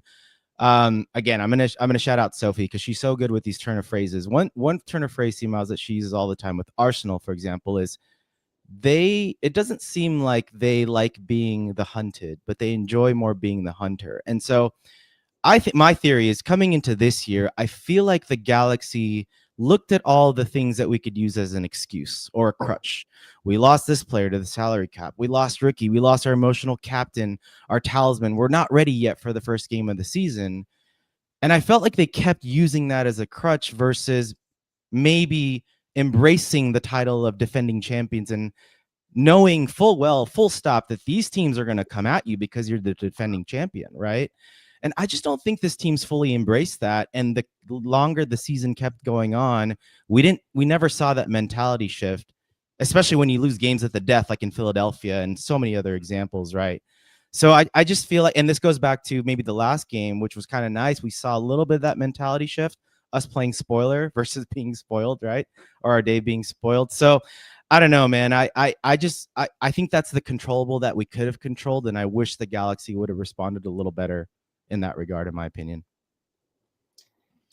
again, I'm gonna shout out Sophie because she's so good with these turn of phrases. One turn of phrase, C. Miles, that she uses all the time with Arsenal, for example, is it doesn't seem like they like being the hunted, but they enjoy more being the hunter. And so I think my theory is coming into this year, I feel like the Galaxy looked at all the things that we could use as an excuse or a crutch. We lost this player to the salary cap. We lost Ricky. We lost our emotional captain, our talisman. We're not ready yet for the first game of the season. And I felt like they kept using that as a crutch versus maybe embracing the title of defending champions and knowing full stop that these teams are going to come at you because you're the defending champion, right? And I just don't think this team's fully embraced that. And the longer the season kept going on, we never saw that mentality shift, especially when you lose games at the death, like in Philadelphia and so many other examples, right? So I just feel like, and this goes back to maybe the last game, which was kind of nice. We saw a little bit of that mentality shift, us playing spoiler versus being spoiled, right? Or our day being spoiled. So I don't know, man. I think that's the controllable that we could have controlled. And I wish the Galaxy would have responded a little better in that regard, in my opinion.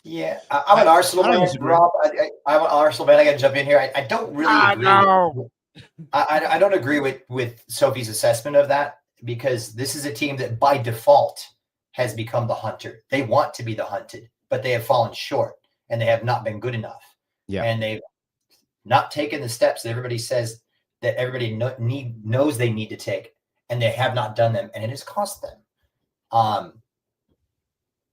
Yeah, I'm an Arsenal fan, Rob. I'm an Arsenal fan. I got to jump in here. I don't really agree. No. I don't agree with Sophie's assessment of that, because this is a team that by default has become the hunter. They want to be the hunted, but they have fallen short and they have not been good enough. Yeah, and they've not taken the steps that everybody says that everybody knows they need to take, and they have not done them, and it has cost them.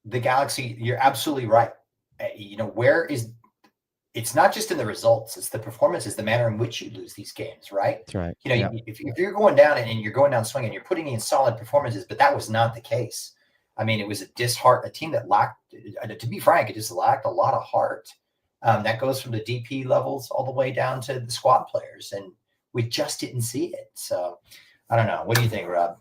The Galaxy, you're absolutely right. It's not just in the results, it's the performances, the manner in which you lose these games, right? That's right. If you're going down and you're going down swinging, you're putting in solid performances, but that was not the case. I mean, it was a team that lacked, to be frank, it just lacked a lot of heart. That goes from the DP levels all the way down to the squad players, and we just didn't see it. So I don't know. What do you think, Rob?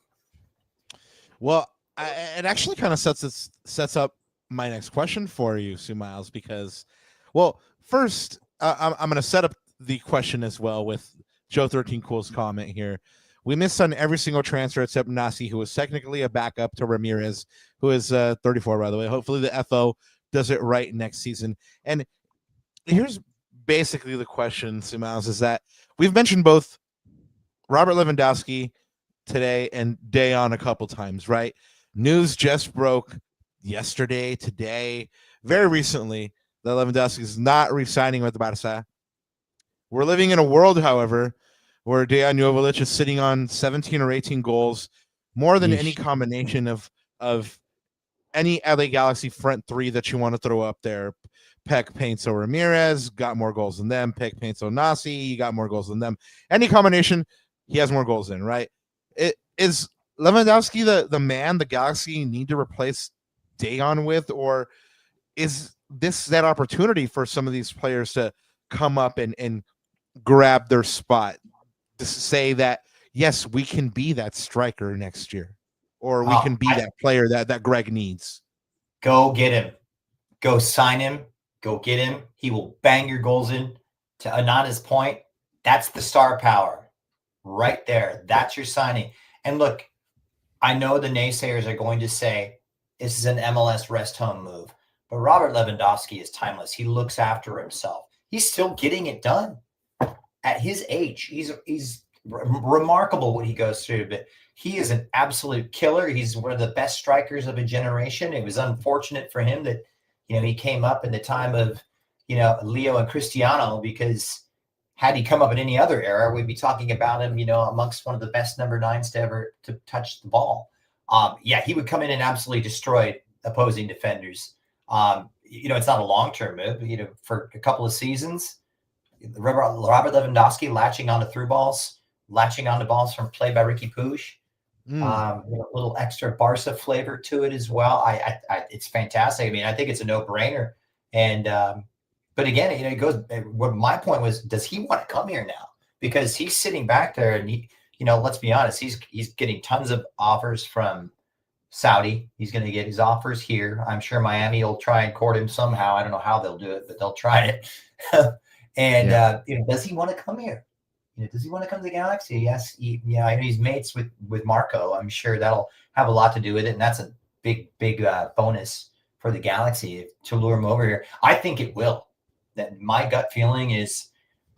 Well, it actually kind of sets up my next question for you, Sue Miles, because, well, first I'm going to set up the question as well with Joe 13 Cool's comment here. We missed on every single transfer except Nasi, who was technically a backup to Ramirez, who is 34, by the way. Hopefully the FO does it right next season. And here's basically the question, Sue Miles, is that we've mentioned both Robert Lewandowski today and Dayon a couple times, right? News just broke yesterday, today, very recently, that Lewandowski is not re-signing with the Barca. We're living in a world, however, where Dejan Joveljic is sitting on 17 or 18 goals, more than any combination of any LA Galaxy front three that you want to throw up there. Peck, Painso, Ramirez got more goals than them. Peck, Painso, Nasi, you got more goals than them. Any combination, he has more goals than, right? It is Lewandowski the man the Galaxy need to replace Dejan with, or is this that opportunity for some of these players to come up and grab their spot, to say that, yes, we can be that striker next year, or we can be that player that Greg needs? Go get him. Go sign him. Go get him. He will bang your goals in. To Anana's point, that's the star power right there. That's your signing. And look, I know the naysayers are going to say this is an MLS rest home move, but Robert Lewandowski is timeless. He looks after himself. He's still getting it done at his age. He's remarkable what he goes through, but he is an absolute killer. He's one of the best strikers of a generation. It was unfortunate for him that, he came up in the time of, Leo and Cristiano, because had he come up in any other era, we'd be talking about him, amongst one of the best number 9s to ever to touch the ball. He would come in and absolutely destroy opposing defenders. It's not a long-term move, for a couple of seasons. Robert Lewandowski latching onto through balls, latching onto balls from play by Ricky Puig. A little extra Barca flavor to it as well. It's fantastic. I mean, I think it's a no-brainer. And but again, it goes. What my point was, does he want to come here now? Because he's sitting back there, and let's be honest, he's getting tons of offers from Saudi. He's going to get his offers here. I'm sure Miami will try and court him somehow. I don't know how they'll do it, but they'll try it. And does he want to come here? Does he want to come to the Galaxy? Yes. I know he's mates with Marco. I'm sure that'll have a lot to do with it. And that's a big bonus for the Galaxy to lure him over here. I think it will. That my gut feeling is,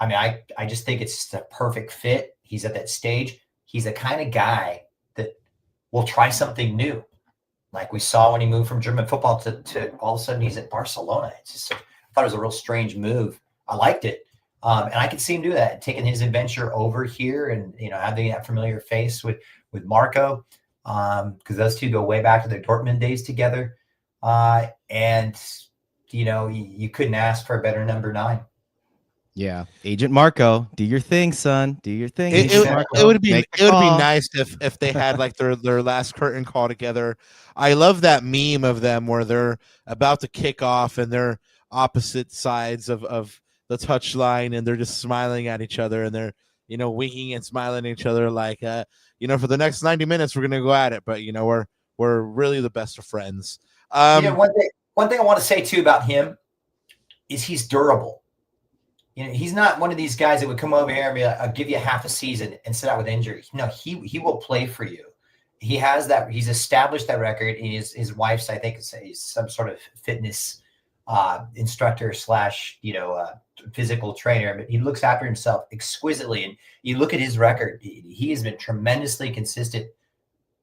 I just think it's just a perfect fit. He's at that stage. He's the kind of guy that will try something new. Like we saw when he moved from German football to all of a sudden he's at Barcelona. It's just, I thought it was a real strange move. I liked it. And I could see him do that, taking his adventure over here and, having that familiar face with Marco, because those two go way back to their Dortmund days together. And, you couldn't ask for a better number 9. Yeah. Agent Marco, do your thing, son. Do your thing. It would be nice if they had like their last curtain call together. I love that meme of them where they're about to kick off and they're opposite sides of the touchline, and they're just smiling at each other, and they're winking and smiling at each other like for the next 90 minutes we're gonna go at it, but we're really the best of friends. One thing I want to say too about him is he's durable. He's not one of these guys that would come over here and be like, I'll give you half a season and sit out with injury. No, he will play for you. He has that. He's established that record. His wife's, I think, is some sort of fitness instructor / physical trainer, but he looks after himself exquisitely. And you look at his record, he has been tremendously consistent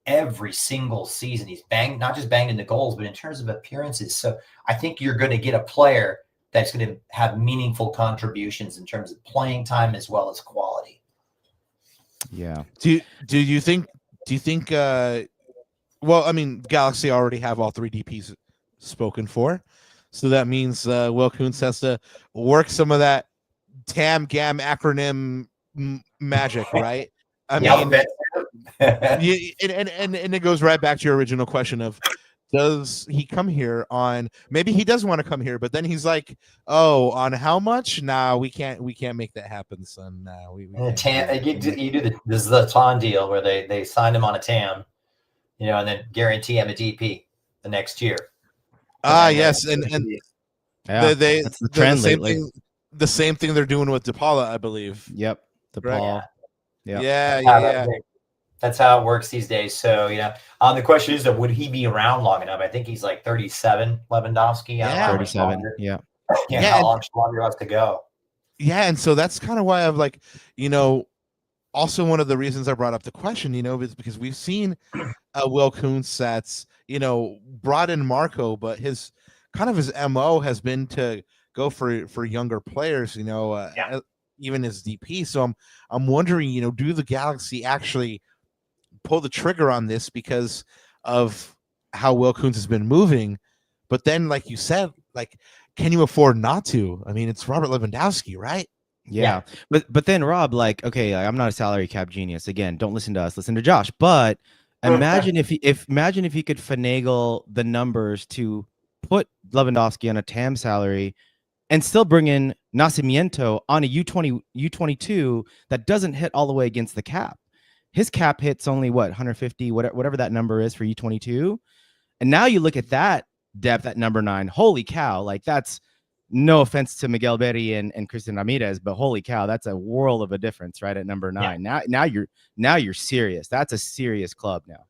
every single season. He's not just banged in the goals, but in terms of appearances. So I think you're going to get a player that's going to have meaningful contributions in terms of playing time as well as quality. Yeah. Do you think Galaxy already have all 3 DPs spoken for. So that means Will Kuntz has to work some of that TAM GAM acronym magic, right? And it goes right back to your original question of, does he come here on, maybe he does want to come here, but then he's like, oh, on how much? Nah, we can't make that happen, son. Nah, we TAM, you do this is the TAM deal where they signed him on a TAM, and then guarantee him a DP the next year. Yes, and yeah, that's the trend lately. The same thing they're doing with DePaula, I believe. Yep, DePaul. Right? Yeah. That's how it works these days. So, the question is, would he be around long enough? I think he's like 37, Lewandowski. Yeah, 37. Yeah. How long longer he has to go? Yeah, and so that's kind of why I've also one of the reasons I brought up the question, is because we've seen Will Kuntz that's, brought in Marco, but his MO has been to go for younger players, even as DP. So I'm wondering, do the Galaxy actually pull the trigger on this because of how Will Kuntz has been moving? But then, like you said, like, can you afford not to? I mean, it's Robert Lewandowski, right? Yeah. But then Rob, like, okay, I'm not a salary cap genius. Again, don't listen to us, listen to Josh. But imagine if he could finagle the numbers to put Lewandowski on a TAM salary and still bring in Nacimiento on a U22 that doesn't hit all the way against the cap. His cap hits only 150, whatever that number is for U22. And now you look at that depth at number 9. Holy cow. Like, that's no offense to Miguel Berry and Christian Ramirez, but holy cow, that's a world of a difference, right? At number 9. Yeah. Now you're serious. That's a serious club now.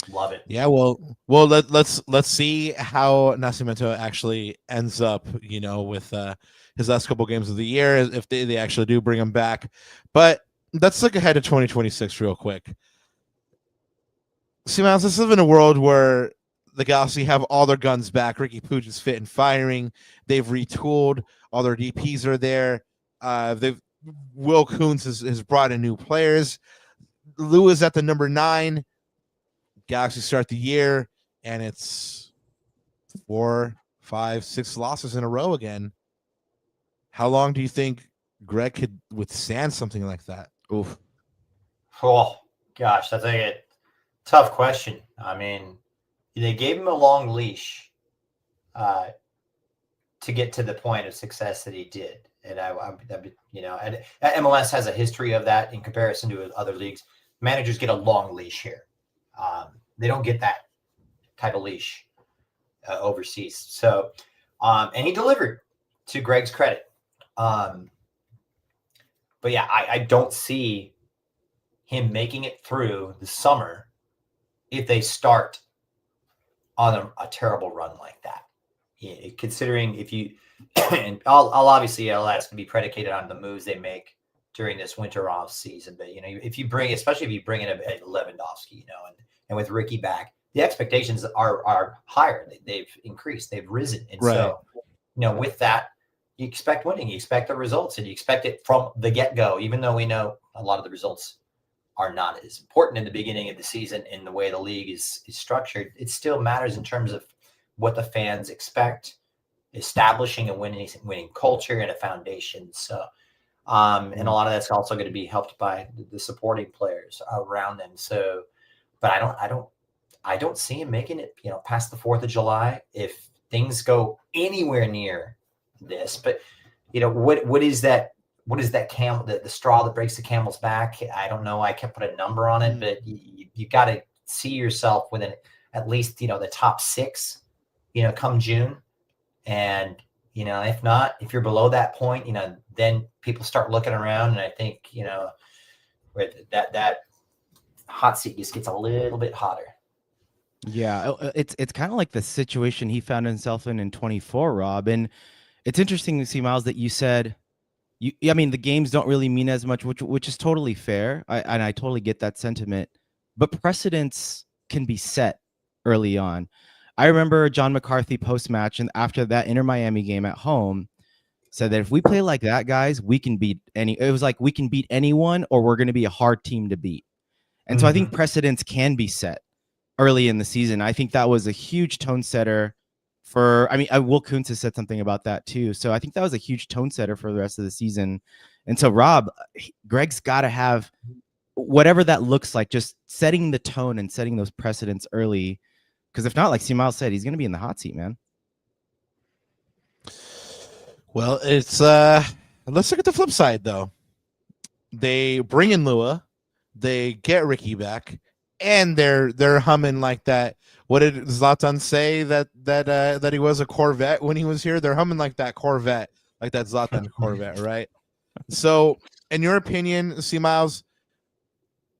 Love it. Yeah, well, let's see how Nascimento actually ends up, with his last couple games of the year, if they actually do bring him back. But let's look ahead to 2026 real quick. See, Miles, this is in a world where the Galaxy have all their guns back. Ricky Puig is fit and firing. They've retooled. All their DPs are there. Will Kuntz has brought in new players. Lou is at the number 9. Galaxy start the year, and it's 4, 5, 6 losses in a row again. How long do you think Greg could withstand something like that? Oof. Oh, gosh, that's a tough question. I mean, they gave him a long leash to get to the point of success that he did. And and MLS has a history of that in comparison to other leagues. Managers get a long leash here. They don't get that type of leash overseas. So, and he delivered, to Greg's credit. But yeah, I don't see him making it through the summer if they start on a terrible run like that. Considering if you, and I'll ask to be predicated on the moves they make during this winter off season. But especially if you bring in a Lewandowski, and with Ricky back, the expectations are higher. They've increased, they've risen, and right. So with that, you expect winning, you expect the results, and you expect it from the get-go. Even though we know a lot of the results are not as important in the beginning of the season in the way the league is structured, it still matters in terms of what the fans expect, establishing a winning culture and a foundation. So, and a lot of that's also going to be helped by the supporting players around them. So, but I don't see him making it, past the 4th of July if things go anywhere near this. But what is that? What is that the straw that breaks the camel's back? I don't know. I can't put a number on it, but you got to see yourself within at least the top 6, come June. And if not, if you're below that point, then people start looking around, and I think where that hot seat just gets a little bit hotter. Yeah, it's kind of like the situation he found himself in 24, Rob. And it's interesting to see, Miles, that you said I mean, the games don't really mean as much, which is totally fair. I totally get that sentiment, but precedents can be set early on. I remember John McCarthy post-match and after that Inter Miami game at home said that if we play like that, guys, we can beat it was like we can beat anyone, or we're going to be a hard team to beat. And so I think precedents can be set early in the season. I think that was a huge tone setter Will Kuntz has said something about that too. So I think that was a huge tone setter for the rest of the season. And so Rob, Greg's got to have whatever that looks like, just setting the tone and setting those precedents early. Because if not, like Miles said, he's going to be in the hot seat, man. Well, it's let's look at the flip side though. They bring in Lewa, they get Ricky back, and they're humming like that. What did Zlatan say that he was a Corvette when he was here? They're humming like that Corvette, like that Zlatan Corvette, right? So, in your opinion, C. Miles,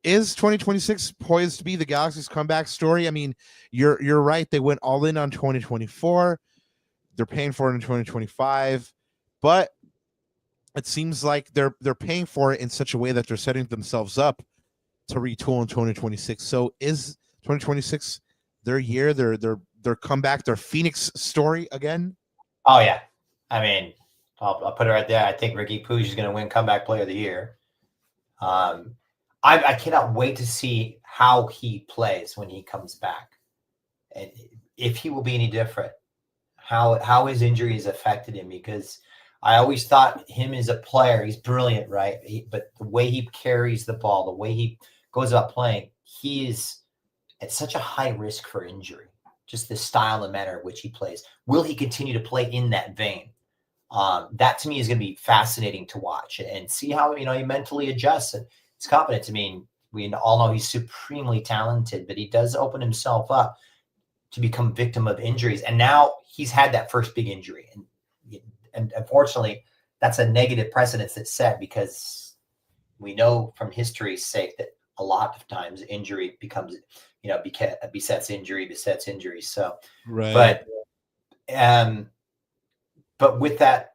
is 2026 poised to be the Galaxy's comeback story? I mean, you're right. They went all in on 2024. They're paying for it in 2025, but it seems like they're paying for it in such a way that they're setting themselves up to retool in 2026. So, is 2026 their year, their comeback, their Phoenix story again? Oh yeah, I mean, I'll put it right there. I think Ricky Puig is going to win Comeback Player of the Year. I cannot wait to see how he plays when he comes back, and if he will be any different. How his injuries affected him, because I always thought him as a player, he's brilliant, right? But the way he carries the ball, the way he goes about playing, he is at such a high risk for injury. Just the style and manner in which he plays. Will he continue to play in that vein? That to me is going to be fascinating to watch and see how he mentally adjusts and his confidence. I mean, we all know he's supremely talented, but he does open himself up to become victim of injuries. And now he's had that first big injury. And unfortunately, that's a negative precedence that's set, because we know from history's sake that a lot of times injury becomes, besets injury. So, right. But with that,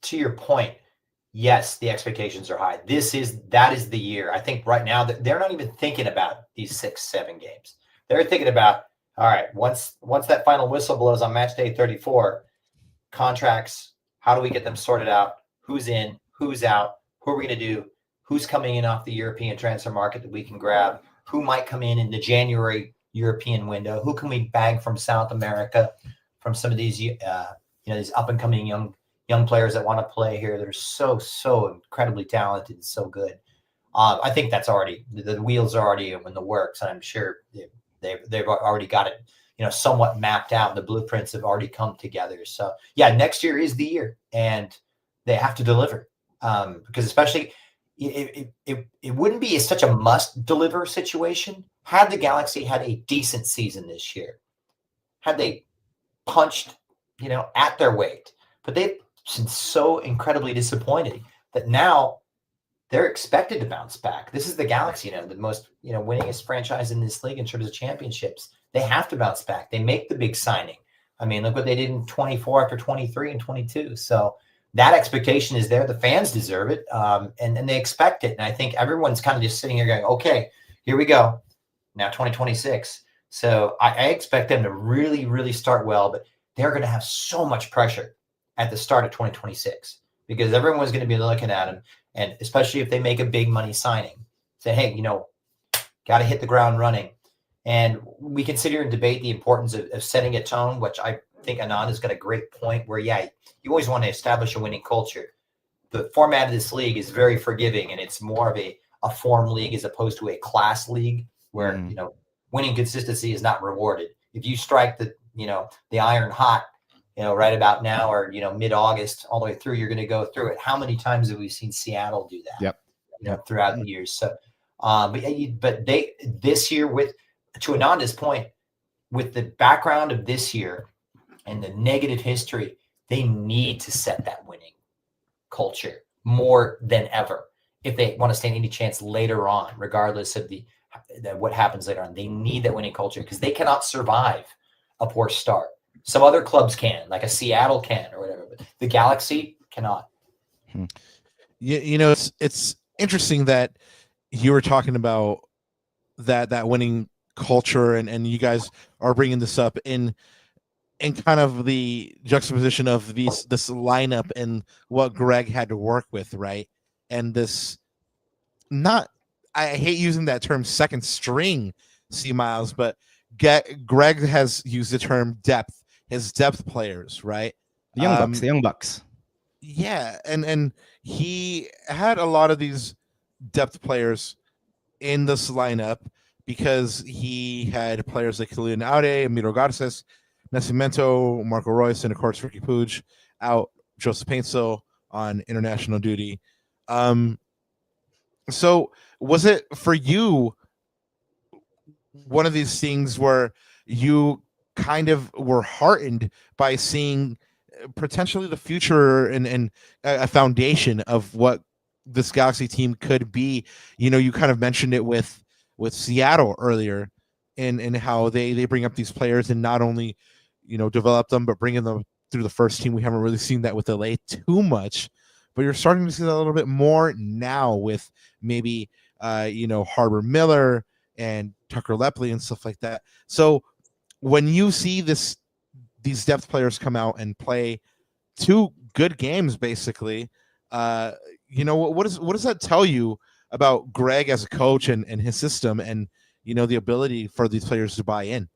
to your point, yes, the expectations are high. That is the year. I think right now that they're not even thinking about these 6-7 games. They're thinking about, all right, once that final whistle blows on match day 34, contracts, how do we get them sorted out? Who's in, who's out, who are we going to do? Who's coming in off the European transfer market that we can grab? Who might come in the January European window? Who can we bag from South America, from some of these, these up and coming young players that want to play here? They're so incredibly talented and so good. I think that's already, the wheels are already in the works, and I'm sure they've already got it, somewhat mapped out. The blueprints have already come together. So yeah, next year is the year, and they have to deliver, because especially it wouldn't be such a must deliver situation had the Galaxy had a decent season this year, had they punched, at their weight. But they've been so incredibly disappointed that now they're expected to bounce back. This is the Galaxy, the most, winningest franchise in this league in terms of championships. They have to bounce back. They make the big signing. I mean, look what they did in 24 after 23 and 22. So that expectation is there. The fans deserve it, and they expect it. And I think everyone's kind of just sitting here going, okay, here we go. Now 2026. So I expect them to really, really start well, but they're going to have so much pressure at the start of 2026, because everyone's going to be looking at them. And especially if they make a big money signing, say, hey, got to hit the ground running. And we can sit here and debate the importance of setting a tone, which I think Anand has got a great point where, yeah, you always want to establish a winning culture. The format of this league is very forgiving, and it's more of a form league as opposed to a class league where, winning consistency is not rewarded. If you strike the iron hot, right about now, or, mid-August all the way through, you're going to go through it. How many times have we seen Seattle do that? Yep. Throughout the years. So, but they, this year, to Ananda's point, with the background of this year and the negative history, they need to set that winning culture more than ever if they want to stand any chance later on, regardless of what happens later on. They need that winning culture, because they cannot survive a poor start. Some other clubs can, like a Seattle can or whatever, but the Galaxy cannot. It's interesting that you were talking about that winning culture, and you guys are bringing this up in kind of the juxtaposition of this lineup and what Greg had to work with, right? And this, I hate using that term second string C Miles, but Greg has used the term depth, his depth players, right? The young bucks. Yeah, and he had a lot of these depth players in this lineup because he had players like Kylian Aude, Emilio Garces, Nascimento, Marco Reus, and of course Ricky Puig out, Joseph Paintsel on international duty. So was it for you one of these things where you kind of were heartened by seeing potentially the future and a foundation of what this Galaxy team could be? You kind of mentioned it with Seattle earlier, and how they bring up these players and not only develop them, but bringing them through the first team. We haven't really seen that with LA too much, but you're starting to see that a little bit more now with maybe Harbor Miller and Tucker Lepley and stuff like that. So when you see these depth players come out and play to good games, basically. What does that tell you about Greg as a coach and his system, and the ability for these players to buy in?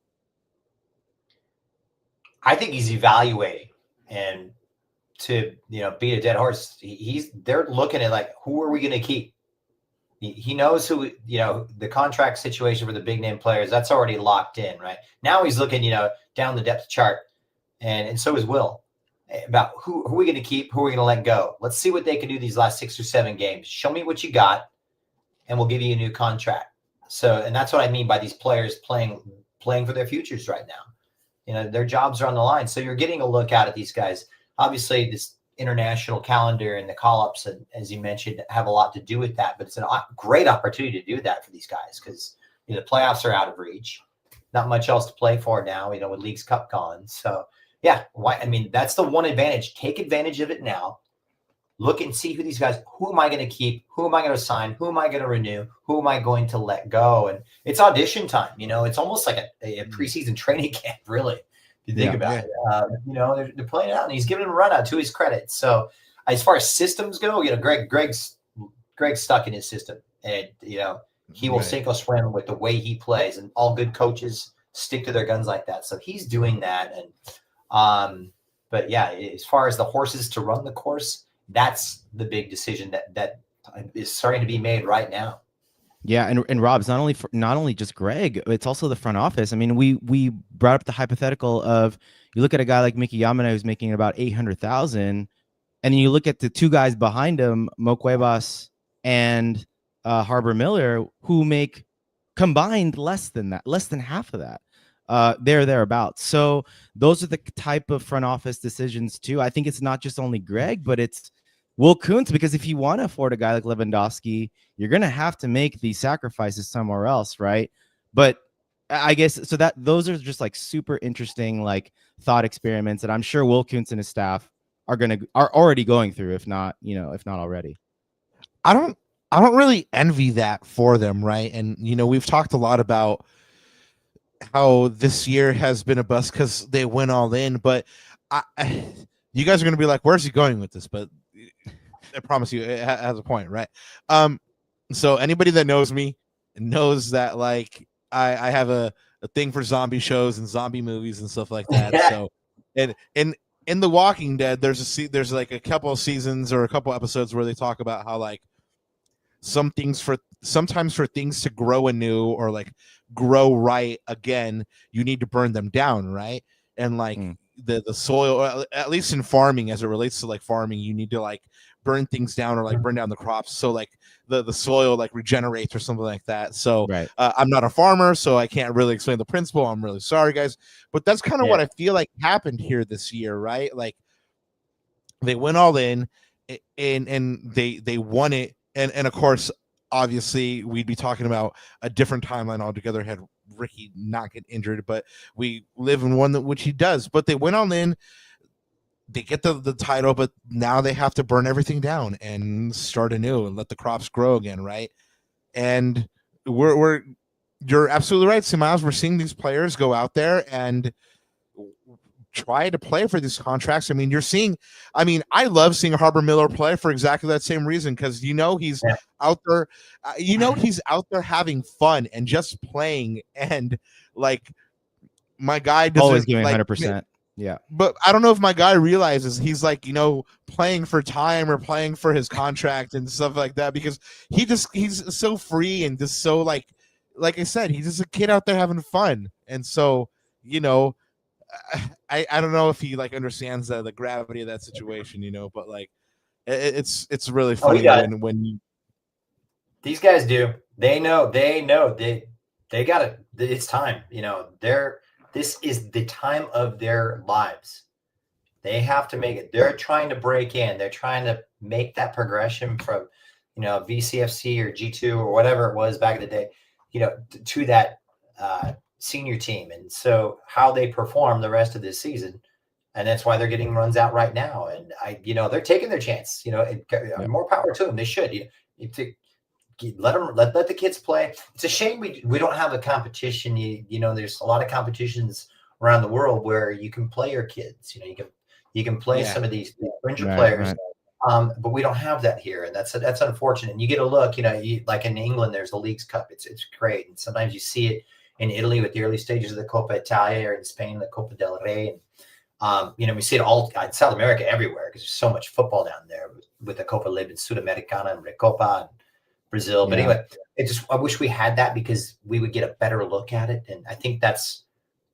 I think he's evaluating, and to beat a dead horse, they're looking at like, who are we going to keep? He knows who, the contract situation for the big name players, that's already locked in, right? Now he's looking, down the depth chart, and so is Will, about who are we going to keep, who are we going to let go? Let's see what they can do these last 6 or 7 games. Show me what you got, and we'll give you a new contract. So, and that's what I mean by these players playing for their futures right now. Their jobs are on the line. So you're getting a look out at these guys. Obviously, this international calendar and the call-ups, and as you mentioned, have a lot to do with that. But it's a great opportunity to do that for these guys, because the playoffs are out of reach. Not much else to play for now, with League's Cup gone. So, yeah, that's the one advantage. Take advantage of it now. Look and see who these guys, who am I going to keep? Who am I going to sign? Who am I going to renew? Who am I going to let go? And it's audition time. It's almost like a preseason training camp, really, if you think about it. They're playing it out, and he's giving him a run out, to his credit. So as far as systems go, Greg's stuck in his system, and, he will sink or swim with the way he plays, and all good coaches stick to their guns like that. So he's doing that. And, but yeah, as far as the horses to run the course, that's the big decision that is starting to be made right now. Yeah, and Rob, it's not only just Greg, it's also the front office. I mean, we brought up the hypothetical of, you look at a guy like Mickey Yamane, who's making about 800,000, and then you look at the 2 guys behind him, Mo Cuevas and Harbor Miller, who make combined less than half of that. Thereabouts. So those are the type of front office decisions too. I think it's not just only Greg, but it's Will Kuntz, because if you want to afford a guy like Lewandowski, you're going to have to make these sacrifices somewhere else, right? But I guess so that those are just like super interesting like thought experiments that I'm sure Will Kuntz and his staff are already going through, if not already. I don't really envy that for them, right? And we've talked a lot about how this year has been a bust because they went all in, but you guys are going to be like, where's he going with this? But I promise you, it has a point, right? So anybody that knows me knows that like I have a thing for zombie shows and zombie movies and stuff like that. So, and in The Walking Dead, there's like a couple of seasons or a couple episodes where they talk about how like sometimes for things to grow anew or like grow right again, you need to burn them down, right? And like the soil, at least in farming, as it relates to like farming, you need to like burn things down or like burn down the crops so like the soil like regenerates or something like that. So right. I'm not a farmer, so I can't really explain the principle. I'm really sorry, guys, but that's kind of what I feel like happened here this year, right? Like they went all in and they won it. And of course, obviously, we'd be talking about a different timeline altogether had Ricky not get injured, but we live in one which he does. But they went all in, they get the title, but now they have to burn everything down and start anew and let the crops grow again, right? And you're absolutely right, Miles. We're seeing these players go out there and try to play for these contracts. I mean, I love seeing Harbor Miller play for exactly that same reason, because he's out there, he's out there having fun and just playing, and like my guy doesn't always giving like, 100%. Yeah, but I don't know if my guy realizes he's like playing for time or playing for his contract and stuff like that, because he's so free and just so like I said, he's just a kid out there having fun. And so I don't know if he like understands the gravity of that situation, but like it's really funny when these guys do. They know they got it. It's time. This is the time of their lives. They have to make it. They're trying to break in. They're trying to make that progression from VCFC or G2 or whatever it was back in the day, to that senior team. And so how they perform the rest of this season, and that's why they're getting runs out right now. And they're taking their chance. More power to them. They should. Let the kids play. It's a shame we don't have a competition. There's a lot of competitions around the world where you can play your kids. You You can play some of these fringe Right, players. right. But we don't have that here, and that's unfortunate. And you get a look, like in England, there's the Leagues Cup. It's great, and sometimes you see it in Italy with the early stages of the Coppa Italia, or in Spain the Copa del Rey. And, we see it all in South America everywhere because there's so much football down there with the Copa Lib and Sudamericana and Recopa and Brazil. But anyway, I wish we had that because we would get a better look at it, and I think that's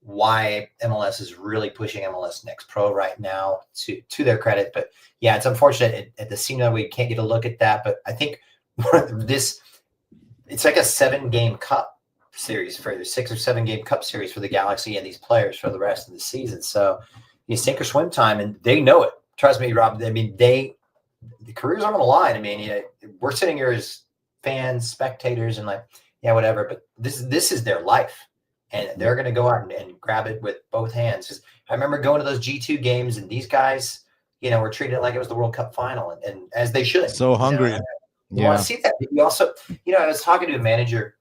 why MLS is really pushing MLS Next Pro right now, to their credit. But yeah, it's unfortunate at the scene that we can't get a look at that. But I think it's like a 7-game cup series for the 6 or 7 game cup series for the Galaxy and these players for the rest of the season. So you sink or swim time, and they know it. Trust me, Rob. I mean, the careers are on the line. I mean, we're sitting here as fans, spectators, and like, yeah, whatever. But this is their life. And they're going to go out and grab it with both hands. I remember going to those G2 games, and these guys, were treated like it was the World Cup final, and as they should. So hungry. You want to see that. You also, I was talking to a manager.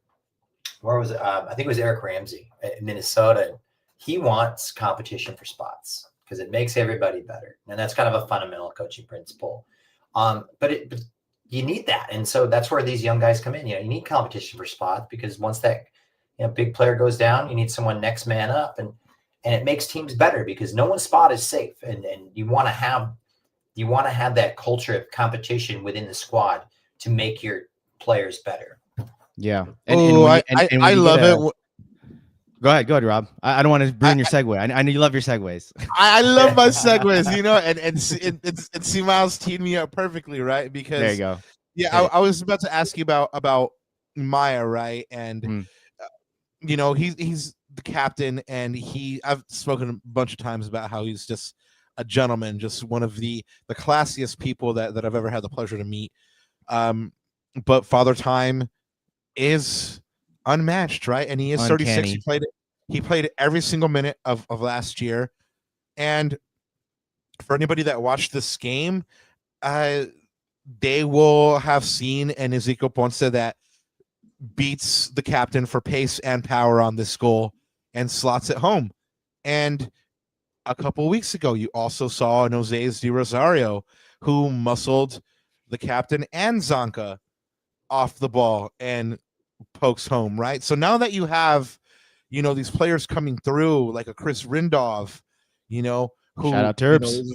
Where was it? I think it was Eric Ramsey in Minnesota. And he wants competition for spots because it makes everybody better, and that's kind of a fundamental coaching principle. But you need that, and so that's where these young guys come in. You need competition for spots because once that big player goes down, you need someone next man up, and it makes teams better because no one's spot is safe, and you want to have that culture of competition within the squad to make your players better. Yeah, I love it. Go ahead, Rob. I don't want to ruin your segue. I know you love your segues. I love my segues, and see Miles teed me up perfectly, right? Because there you go. Yeah, I was about to ask you about Maya, right? And he's the captain, and I've spoken a bunch of times about how he's just a gentleman, just one of the classiest people that I've ever had the pleasure to meet. But Father Time is unmatched, right? And he is 36. He played every single minute of last year. And for anybody that watched this game, they will have seen an Ezequiel Ponce that beats the captain for pace and power on this goal and slots it home. And a couple of weeks ago, you also saw an Jose Di Rosario who muscled the captain and Zonka off the ball and pokes home, right? So now that you have, these players coming through like a Chris Rindov, who shout out Terps,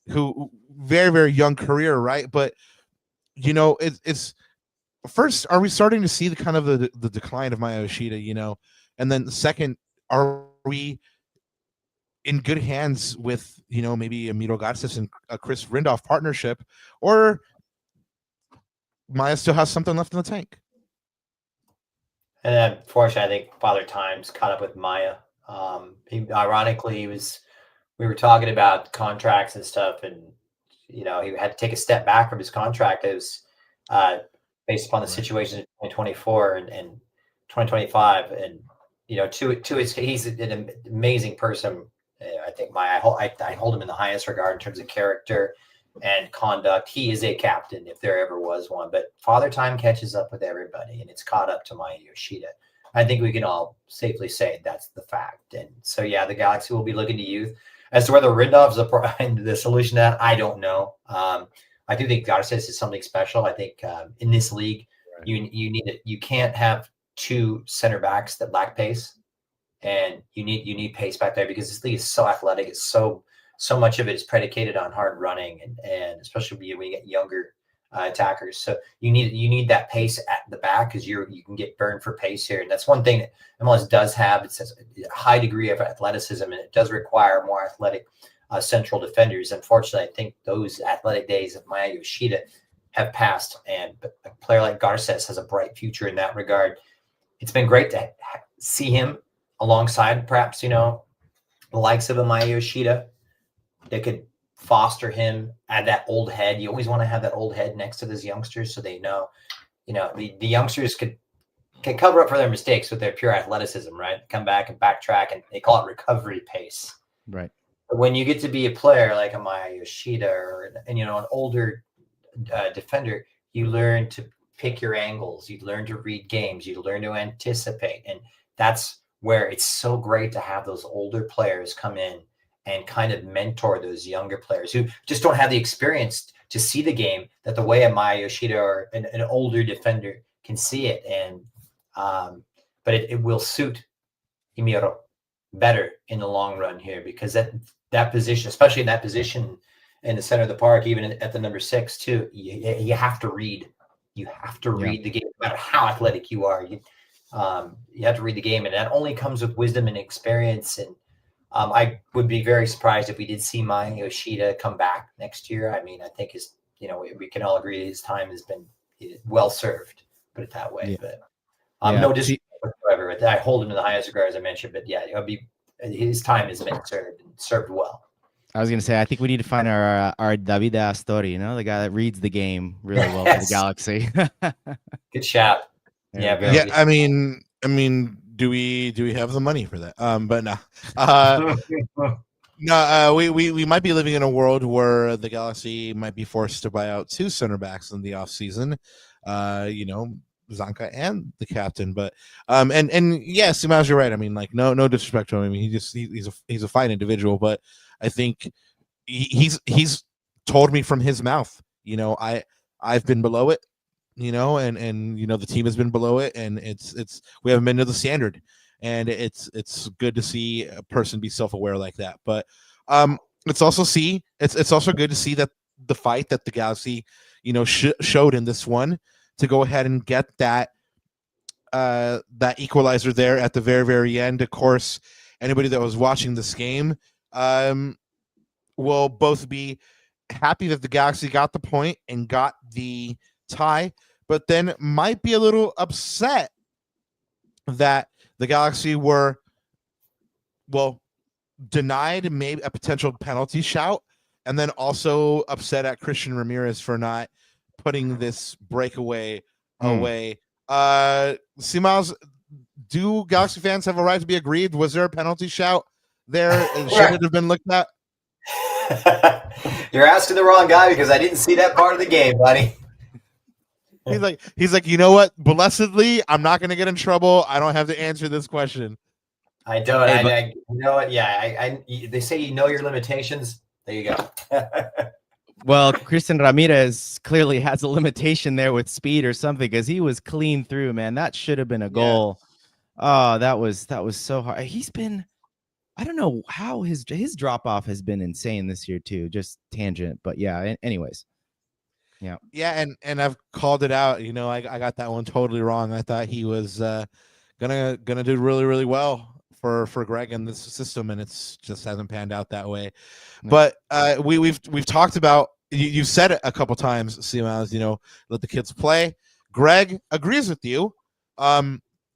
who very, very young career, right? But it's first, are we starting to see the kind of the decline of Maya Yoshida, and then second, are we in good hands with maybe Emilio Garces and a Chris Rindolph partnership, or Maya still has something left in the tank? And then, unfortunately, I think Father Time's caught up with Maya. Ironically, we were talking about contracts and stuff, and he had to take a step back from his contract. It was based upon the situation in 2024 and 2025, and he's an amazing person. I think I hold him in the highest regard in terms of character and conduct. He is a captain if there ever was one, but Father Time catches up with everybody, and it's caught up to Maya Yoshida. I think we can all safely say that's the fact. And so, yeah, the Galaxy will be looking to youth. As to whether Rindov's the solution to that, I don't know. I do think Garces is something special. I think in this league, you can't have 2 center backs that lack pace, and you need pace back there because this league is so athletic. It's so much of it is predicated on hard running, and especially when you get younger attackers. So you need that pace at the back because you can get burned for pace here, and that's one thing that MLS does have. It says a high degree of athleticism, and it does require more athletic central defenders. Unfortunately, I think those athletic days of Maya Yoshida have passed, and a player like Garces has a bright future in that regard. It's been great to see him alongside perhaps the likes of a Maya Yoshida that could foster him, add that old head. You always want to have that old head next to those youngsters so they know, the youngsters can cover up for their mistakes with their pure athleticism, right? Come back and backtrack, and they call it recovery pace. Right. But when you get to be a player like a Maya Yoshida or an older defender, you learn to pick your angles. You learn to read games. You learn to anticipate. And that's where it's so great to have those older players come in and kind of mentor those younger players who just don't have the experience to see the game that the way a Maya Yoshida or an older defender can see it. And but it will suit Himiro better in the long run here, because that position, especially in that position in the center of the park, even at the number 6 too, you have to read. You have to read the game, no matter how athletic you are. You have to read the game, and that only comes with wisdom and experience. And I would be very surprised if we did see Maya Yoshida come back next year. I mean, I think we can all agree his time has been well served, put it that way. But no disrespect whatsoever. I hold him in the highest regard, as I mentioned. But yeah, his time has been served well. I was gonna say, I think we need to find our Davide Astori, the guy that reads the game really well for the Galaxy. Good shout. Yeah. I mean, do we have the money for that? But no. No, we might be living in a world where the Galaxy might be forced to buy out 2 center backs in the offseason. Zanka and the captain, but and yes, Simaz, you're right. I mean, like no disrespect to him. I mean, he's a fine individual, but I think he's told me from his mouth, I've been below it, and the team has been below it, and we haven't been to the standard, and it's good to see a person be self-aware like that. But it's also good to see that the fight that the Galaxy showed in this one, to go ahead and get that equalizer there at the very, very end. Of course, anybody that was watching this game will both be happy that the Galaxy got the point and got the tie, but then might be a little upset that the Galaxy were, denied maybe a potential penalty shout, and then also upset at Christian Ramirez for not putting this breakaway away. Simaz, do Galaxy fans have a right to be aggrieved? Was there a penalty shout there? Should it have been looked at? You're asking the wrong guy, because I didn't see that part of the game, buddy. He's like, you know what? Blessedly, I'm not going to get in trouble. I don't have to answer this question. I don't. You know what? Yeah, they say you know your limitations. There you go. Well, Christian Ramirez clearly has a limitation there with speed or something, because he was clean through, man. That should have been a goal. Yeah. Oh, that was so hard. He's been, I don't know how his drop off has been insane this year too. Just tangent, but yeah. Anyways, yeah. And I've called it out. I got that one totally wrong. I thought he was gonna do really, really well for Greg in this system, and it's just hasn't panned out that way. But we've talked about, you said it a couple times, Simaz, let the kids play. Greg agrees with you.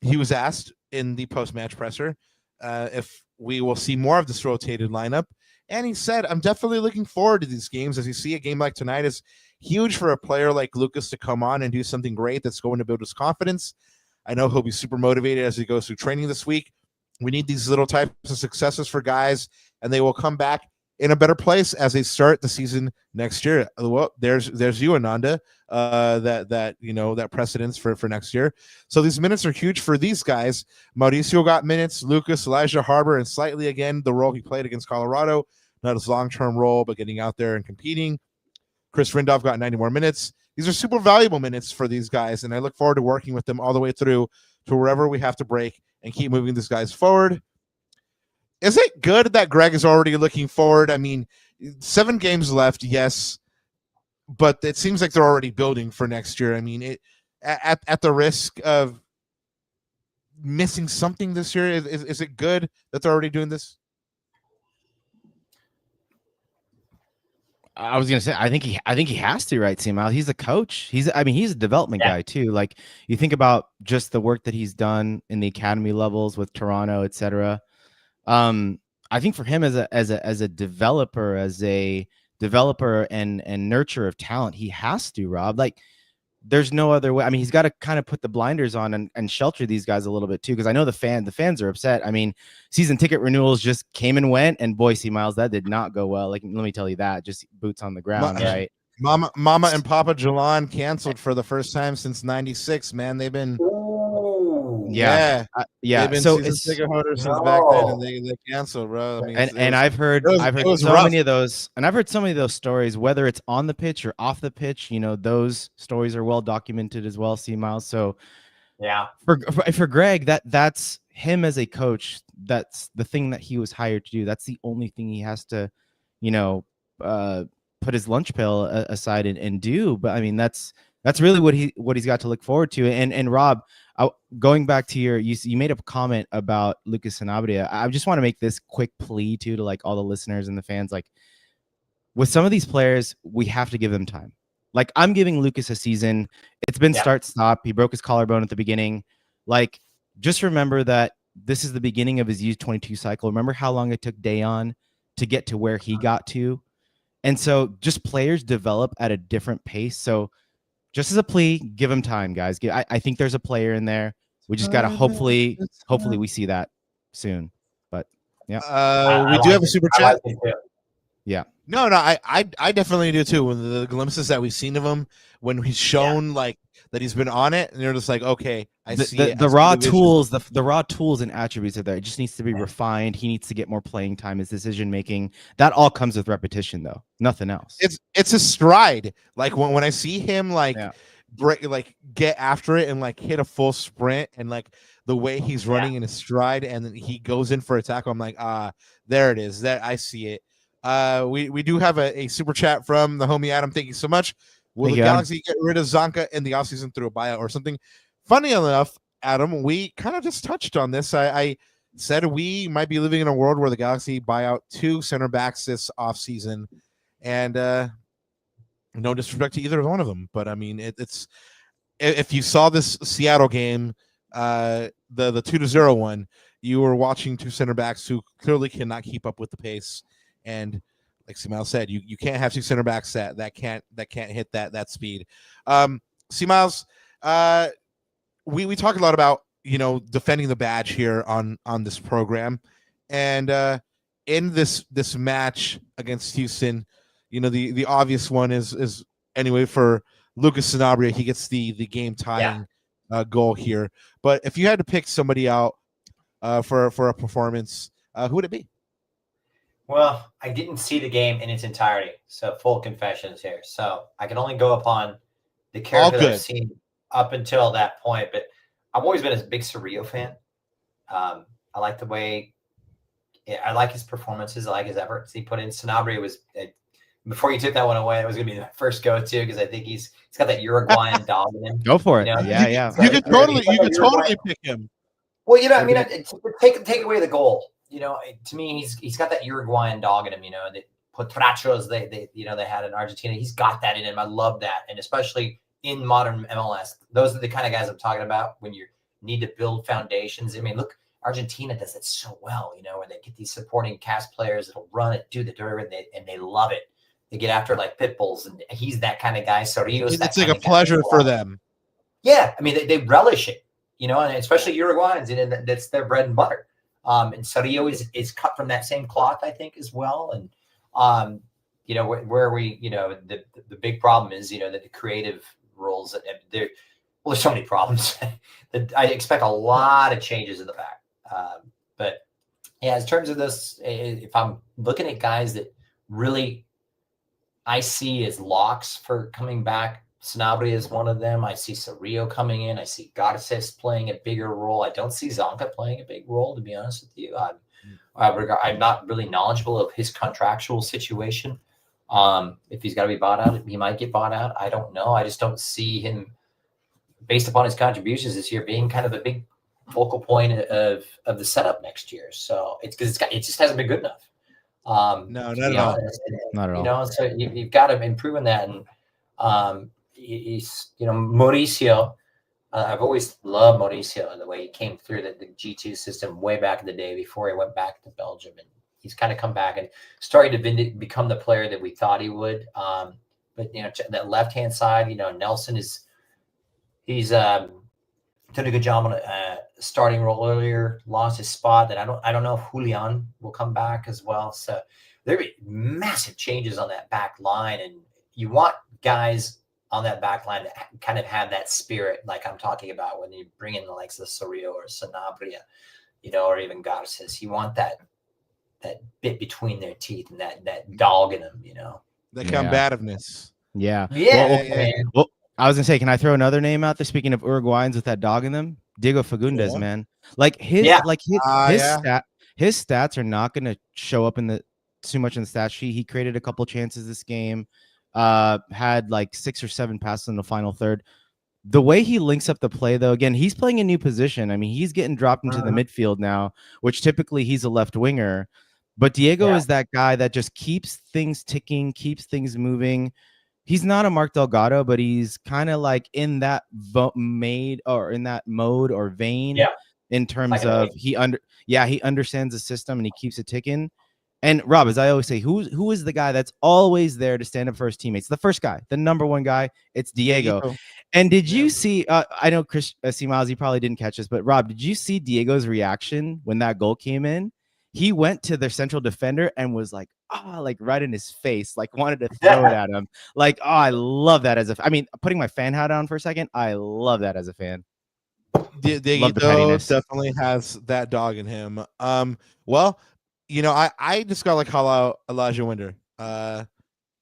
He was asked in the post-match presser if we will see more of this rotated lineup, and he said, I'm definitely looking forward to these games. As you see, a game like tonight is huge for a player like Lucas to come on and do something great that's going to build his confidence. I know he'll be super motivated as he goes through training this week. We need these little types of successes for guys, and they will come back in a better place as they start the season next year. Well, there's you, Ananda, that precedence for next year. So these minutes are huge for these guys. Mauricio got minutes, Lucas, Elijah Harbor, and slightly again the role he played against Colorado, not his long-term role, but getting out there and competing. Chris Rindolph got 90 more minutes. These are super valuable minutes for these guys, and I look forward to working with them all the way through to wherever we have to break and keep moving these guys forward. Is it good that Greg is already looking forward? I mean, 7 games left, yes, but it seems like they're already building for next year. I mean, at the risk of missing something this year, is it good that they're already doing this? I was gonna say, I think he has to, right, Seamal? He's a coach. He's a development guy too. Like, you think about just the work that he's done in the academy levels with Toronto, etc. I think for him as a developer, and nurturer of talent, he has to, Rob. Like, there's no other way. I mean, he's got to kind of put the blinders on and shelter these guys a little bit too, because I know the fans are upset. I mean, season ticket renewals just came and went, and Boise Miles, that did not go well. Like, let me tell you that, just boots on the ground, right? Mama and Papa Jalan canceled for the first time since '96. Man, they've been. Yeah. Yeah. They've been So season it's ticket holders since back then, and they canceled, bro. I mean, and I've heard it was so rough. many of those, and I've heard so many of those stories, whether it's on the pitch or off the pitch. You know, those stories are well documented as well, C Miles. So Yeah. For Greg, that's him as a coach. That's the thing that he was hired to do. That's the only thing he has to, you know, put his lunch pail aside and do. But I mean, that's really what he's got to look forward to. And Rob, going back to you made a comment about Lucas Sanabria. I just want to make this quick plea to like all the listeners and the fans. Like, with some of these players, we have to give them time. Like, I'm giving Lucas a season. It's been start-stop. He broke his collarbone at the beginning. Like, just remember that this is the beginning of his U22 cycle. Remember how long it took Dayon to get to where he got to? And so just players develop at a different pace. So just as a plea, give him time, guys. I think there's a player in there. We just got to hopefully we see that soon. But, yeah. We do have a super chat. Yeah. No, I definitely do too. When the glimpses that we've seen of him, when he's shown like that he's been on it, and you're just like, okay, I see it. The raw tools, the raw tools and attributes are there. It just needs to be refined. He needs to get more playing time. His decision making, that all comes with repetition, though. Nothing else. It's a stride. Like when I see him get after it and like hit a full sprint, and like the way he's running in his stride, and then he goes in for a tackle, I'm like, there it is. That I see it. We do have a super chat from the homie Adam. Thank you so much. Will the Galaxy get rid of Zonka in the offseason through a buyout or something? Funny enough, Adam, we kind of just touched on this. I said we might be living in a world where the Galaxy buy out 2 center backs this offseason. And no disrespect to either one of them, but I mean, it's if you saw this Seattle game, the 2-0 one, you were watching 2 center backs who clearly cannot keep up with the pace. And like C-Miles said, you can't have 2 center backs that can't hit that speed. C-Miles, we talk a lot about, you know, defending the badge here on this program, and in this match against Houston, you know, the obvious one is anyway for Lucas Sanabria. He gets the game tying goal here. But if you had to pick somebody out for a performance, who would it be? Well, I didn't see the game in its entirety, so full confessions here. So I can only go upon the character that I've seen up until that point. But I've always been a big Cerrillo fan. I like the way I like his performances. I like his efforts he put in. Sanabria was before you took that one away. It was going to be my first go-to because I think he's got that Uruguayan dog in him. Go for it. You know? Yeah. You could totally pick him. Well, you know, I mean, take away the goal. You know, to me, he's got that Uruguayan dog in him. You know, the Potrachos they had in Argentina. He's got that in him. I love that, and especially in modern MLS, those are the kind of guys I'm talking about when you need to build foundations. I mean, look, Argentina does it so well. You know, where they get these supporting cast players that'll run it, do the dirty, and they love it. They get after like pit bulls, and he's that kind of guy. Cerrillo's it's like a pleasure for them. Yeah, I mean, they relish it. You know, and especially Uruguayans, and that's their bread and butter. And Cerrillo is cut from that same cloth, I think, as well. And, you know, where we, you know, the big problem is, you know, that the creative roles, there's so many problems that I expect a lot of changes in the back. But yeah, in terms of this, if I'm looking at guys that really I see as locks for coming back, Sanabria is one of them. I see Cerrillo coming in. I see Garces playing a bigger role. I don't see Zonka playing a big role, to be honest with you. I'm not really knowledgeable of his contractual situation. If he's got to be bought out, he might get bought out. I don't know. I just don't see him, based upon his contributions this year, being kind of a big focal point of the setup next year. So it just hasn't been good enough. No, not at all. Not at all. You know, so you've got to improve on that. And he's, you know, Mauricio. I've always loved Mauricio and the way he came through the G2 system way back in the day before he went back to Belgium, and he's kind of come back and started to become the player that we thought he would. But you know, that left hand side, you know, Nelson he's done a good job on a starting role earlier. Lost his spot. That I don't know if Julian will come back as well. So there be massive changes on that back line, and you want guys on that back line to kind of have that spirit, like I'm talking about when you bring in the likes of Sorio or Sanabria, or even Garces. You want that bit between their teeth and that dog in them, The combativeness. Yeah. Yeah. Well, I was gonna say, can I throw another name out there? Speaking of Uruguayans with that dog in them, Diego Fagundes, man. Like his stats are not gonna show up too much in the stat sheet. He created a couple chances this game, had like 6 or 7 passes in the final third. The way he links up the play, though, again, he's playing a new position. I mean, he's getting dropped into the midfield now, which typically he's a left winger. But Diego is that guy that just keeps things ticking, keeps things moving. He's not a Mark Delgado, but he's kind of like in that mode or vein in terms of he understands the system and he keeps it ticking. And Rob, as I always say, who is the guy that's always there to stand up for his teammates? The first guy, the number one guy, it's Diego. And did you see, I know Chris Miles, you probably didn't catch this, but Rob, did you see Diego's reaction when that goal came in? He went to their central defender and was like, like right in his face, like wanted to throw it at him. Like, I love that putting my fan hat on for a second, I love that as a fan. Diego definitely has that dog in him. Well, I just got to call out Elijah Winder.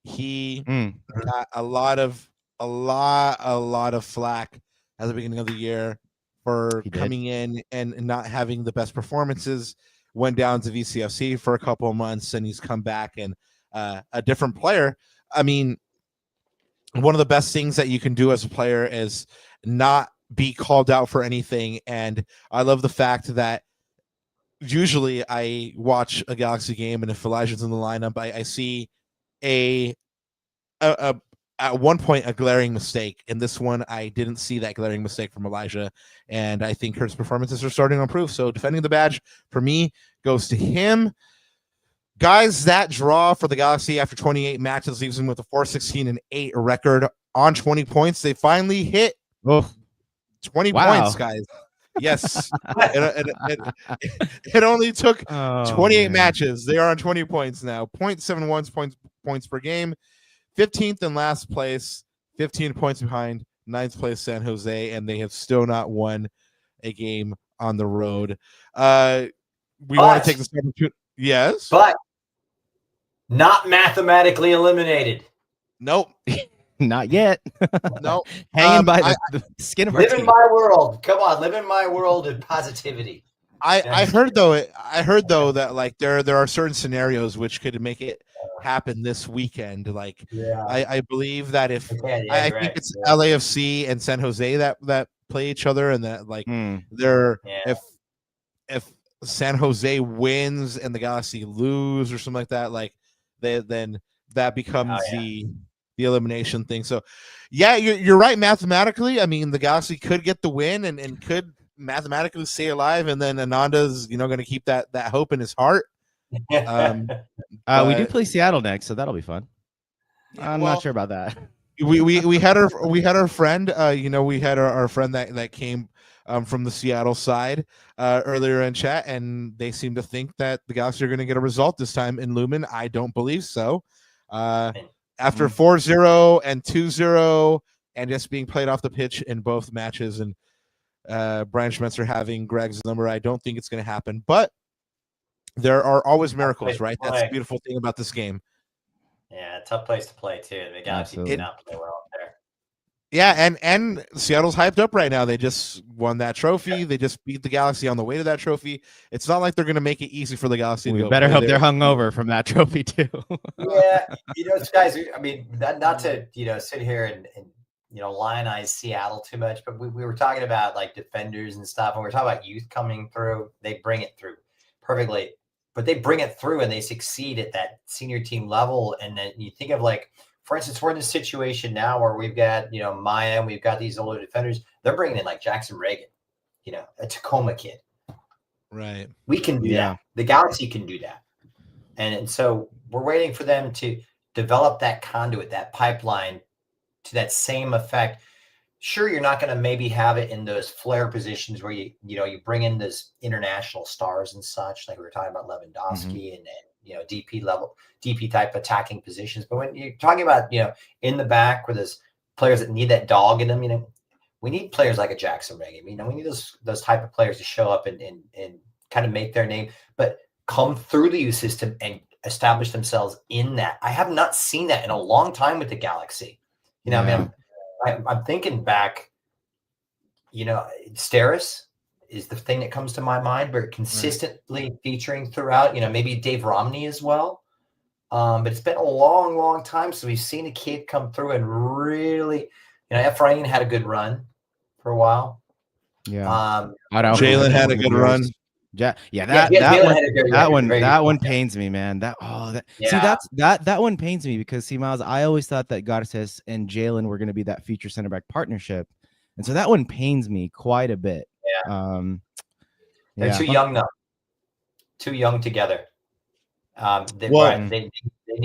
He got a lot of flack at the beginning of the year for coming in and not having the best performances. Went down to VCFC for a couple of months, and he's come back and a different player. I mean, one of the best things that you can do as a player is not be called out for anything. And I love the fact that usually I watch a Galaxy game, and if Elijah's in the lineup, I see at one point a glaring mistake. In this one, I didn't see that glaring mistake from Elijah, and I think his performances are starting to improve. So defending the badge for me goes to him. Guys, that draw for the Galaxy after 28 matches leaves them with a 4-16-8 record on 20 points. They finally hit 20 points, guys. Yes. It only took 28 matches. They are on 20 points now. 0.71 points per game. 15th in last place, 15 points behind 9th place San Jose, and they have still not won a game on the road. We want to take this opportunity. Yes. But not mathematically eliminated. Nope. Not yet. Nope. Hanging by the skin of our teeth. Live in my world. Come on, live in my world of positivity. I heard though that like there are certain scenarios which could make it happen this weekend. Like I believe that if I think it's LAFC and San Jose that play each other, and that like if San Jose wins and the Galaxy lose or something like that, like then that becomes the elimination thing. So you're right mathematically. I mean, the Galaxy could get the win and could mathematically stay alive, and then Ananda's going to keep that hope in his heart. We do play Seattle next, so that'll be fun. I'm not sure about that. We had our friend we had our friend that came from the Seattle side earlier in chat, and they seem to think that the Galaxy are going to get a result this time in Lumen. I don't believe so. After 4-0 and 2-0 and just being played off the pitch in both matches, and Brian Schmetzer having Greg's number, I don't think it's going to happen. But there are always miracles, right? That's the beautiful thing about this game. Yeah, tough place to play too. The Galaxy did not play well up there. Yeah, and Seattle's hyped up right now. They just won that trophy. They just beat the Galaxy on the way to that trophy. It's not like they're going to make it easy for the Galaxy. We better hope they're hungover from that trophy too. Yeah, guys. I mean, not to sit here and lionize Seattle too much, but we were talking about like defenders and stuff, and we were talking about youth coming through. They bring it through perfectly, but they bring it through and they succeed at that senior team level. And then you think of like, for instance, we're in this situation now where we've got, Maya, and we've got these older defenders. They're bringing in like Jackson Reagan, a Tacoma kid. Right. We can do that. The Galaxy can do that. And so we're waiting for them to develop that conduit, that pipeline to that same effect. Sure, you're not going to maybe have it in those flare positions where you bring in those international stars and such, like we were talking about Lewandowski and DP type attacking positions. But when you're talking about, in the back with those players that need that dog in them. We need players like a Jackson Reggie. We need those type of players to show up and kind of make their name, but come through the youth system and establish themselves in that. I have not seen that in a long time with the Galaxy. I'm thinking back. Steris is the thing that comes to my mind, but consistently featuring throughout. Maybe Dave Romney as well. But it's been a long, long time since we've seen a kid come through and really, Efrain had a good run for a while. Yeah. Jalen had a good run. That one pains me, man. That one pains me because Miles, I always thought that Garces and Jalen were going to be that future center back partnership, and so that one pains me quite a bit. They're too young though. Too young together. They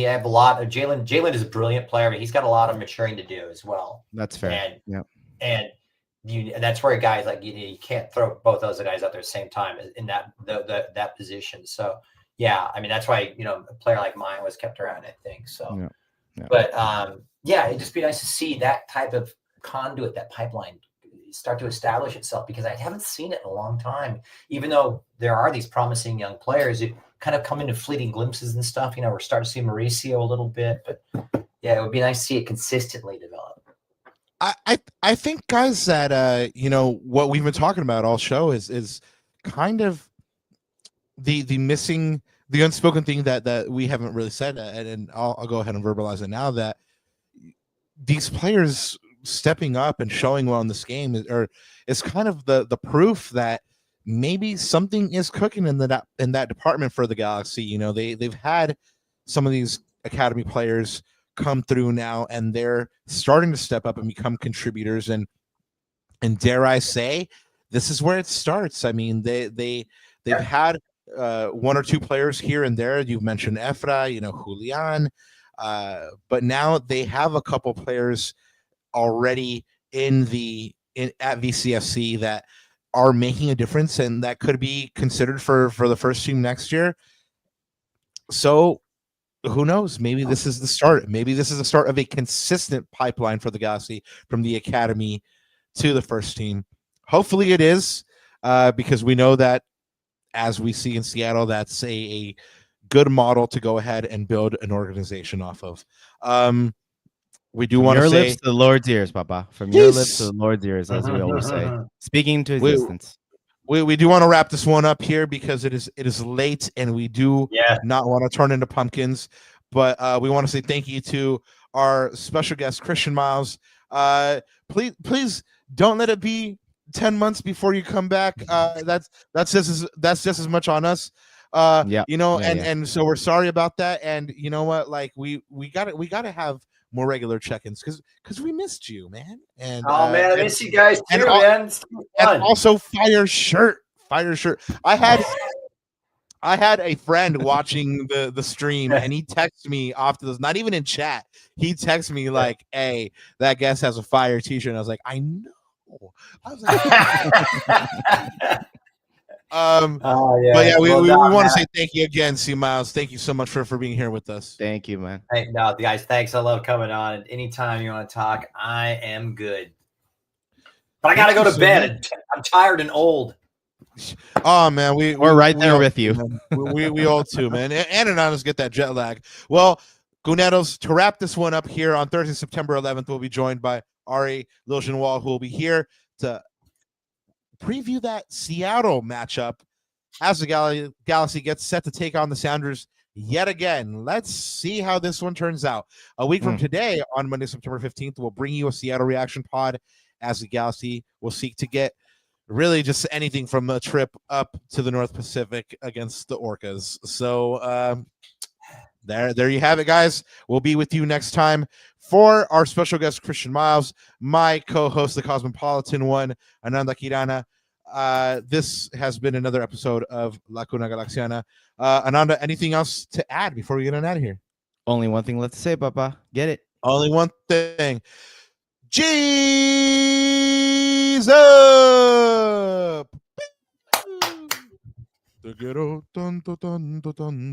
have a lot of Jalen. Jalen is a brilliant player, but he's got a lot of maturing to do as well. That's fair. And that's where guys like you can't throw both those guys out there at the same time in that position. So that's why a player like mine was kept around, I think. So, but it'd just be nice to see that type of conduit, that pipeline, start to establish itself, because I haven't seen it in a long time. Even though there are these promising young players who kind of come into fleeting glimpses and stuff. We're starting to see Mauricio a little bit, but it would be nice to see it consistently develop. I think, guys, that what we've been talking about all show is kind of the missing, the unspoken thing that we haven't really said, and I'll go ahead and verbalize it now, that these players stepping up and showing well in this game is kind of the proof that maybe something is cooking in that department for the Galaxy. They've had some of these academy players come through now, and they're starting to step up and become contributors. And dare I say, this is where it starts. I mean, they've had one or two players here and there. You've mentioned Efra, Julian, but now they have a couple players already at VCFC that are making a difference, and that could be considered for the first team next year. So who knows? Maybe this is the start. Maybe this is the start of a consistent pipeline for the Galaxy from the academy to the first team. Hopefully it is, because we know that, as we see in Seattle, that's a good model to go ahead and build an organization off of. We do want to say, lips to the Lord's ears, Papa. From your lips to the Lord's ears, as we always say. Speaking into existence. We do want to wrap this one up here because it is late, and we do not want to turn into pumpkins. But we want to say thank you to our special guest, Christian Miles. Please don't let it be 10 months before you come back. That's just as much on us. And so we're sorry about that. And you know what? Like we gotta have more regular check-ins because we missed you, man. And I miss you guys too, man. And also fire shirt. I had a friend watching the stream, and he texted me after this, not even in chat. He texted me like, "Hey, that guest has a fire t-shirt." And I was like, "I know." I was like, but we want to say thank you again, C Miles. Thank you so much for being here with us. Thank you, man. Hey, no, guys, thanks. I love coming on. Anytime you want to talk, I am good. But I gotta go to bed. I'm tired and old. Oh man, we're right there with you. We all too, man. And Anonymous get that jet lag. Well, Gunetos, to wrap this one up here on Thursday, September 11th, we'll be joined by Ari Liljenwall, who will be here to preview that Seattle matchup as the Galaxy gets set to take on the Sounders yet again. Let's see how this one turns out. A week from today, on Monday, September 15th, we'll bring you a Seattle reaction pod as the Galaxy will seek to get really just anything from a trip up to the North Pacific against the Orcas. So there you have it, guys. We'll be with you next time. For our special guest, Christian Miles, my co-host, the Cosmopolitan one, Ananda Kirana, this has been another episode of La Cuna Galaxiana. Ananda, anything else to add before we get on out of here? Only one thing left to say, Papa. Get it. Only one thing. G's up! The ghetto, dun, dun, dun, dun, dun.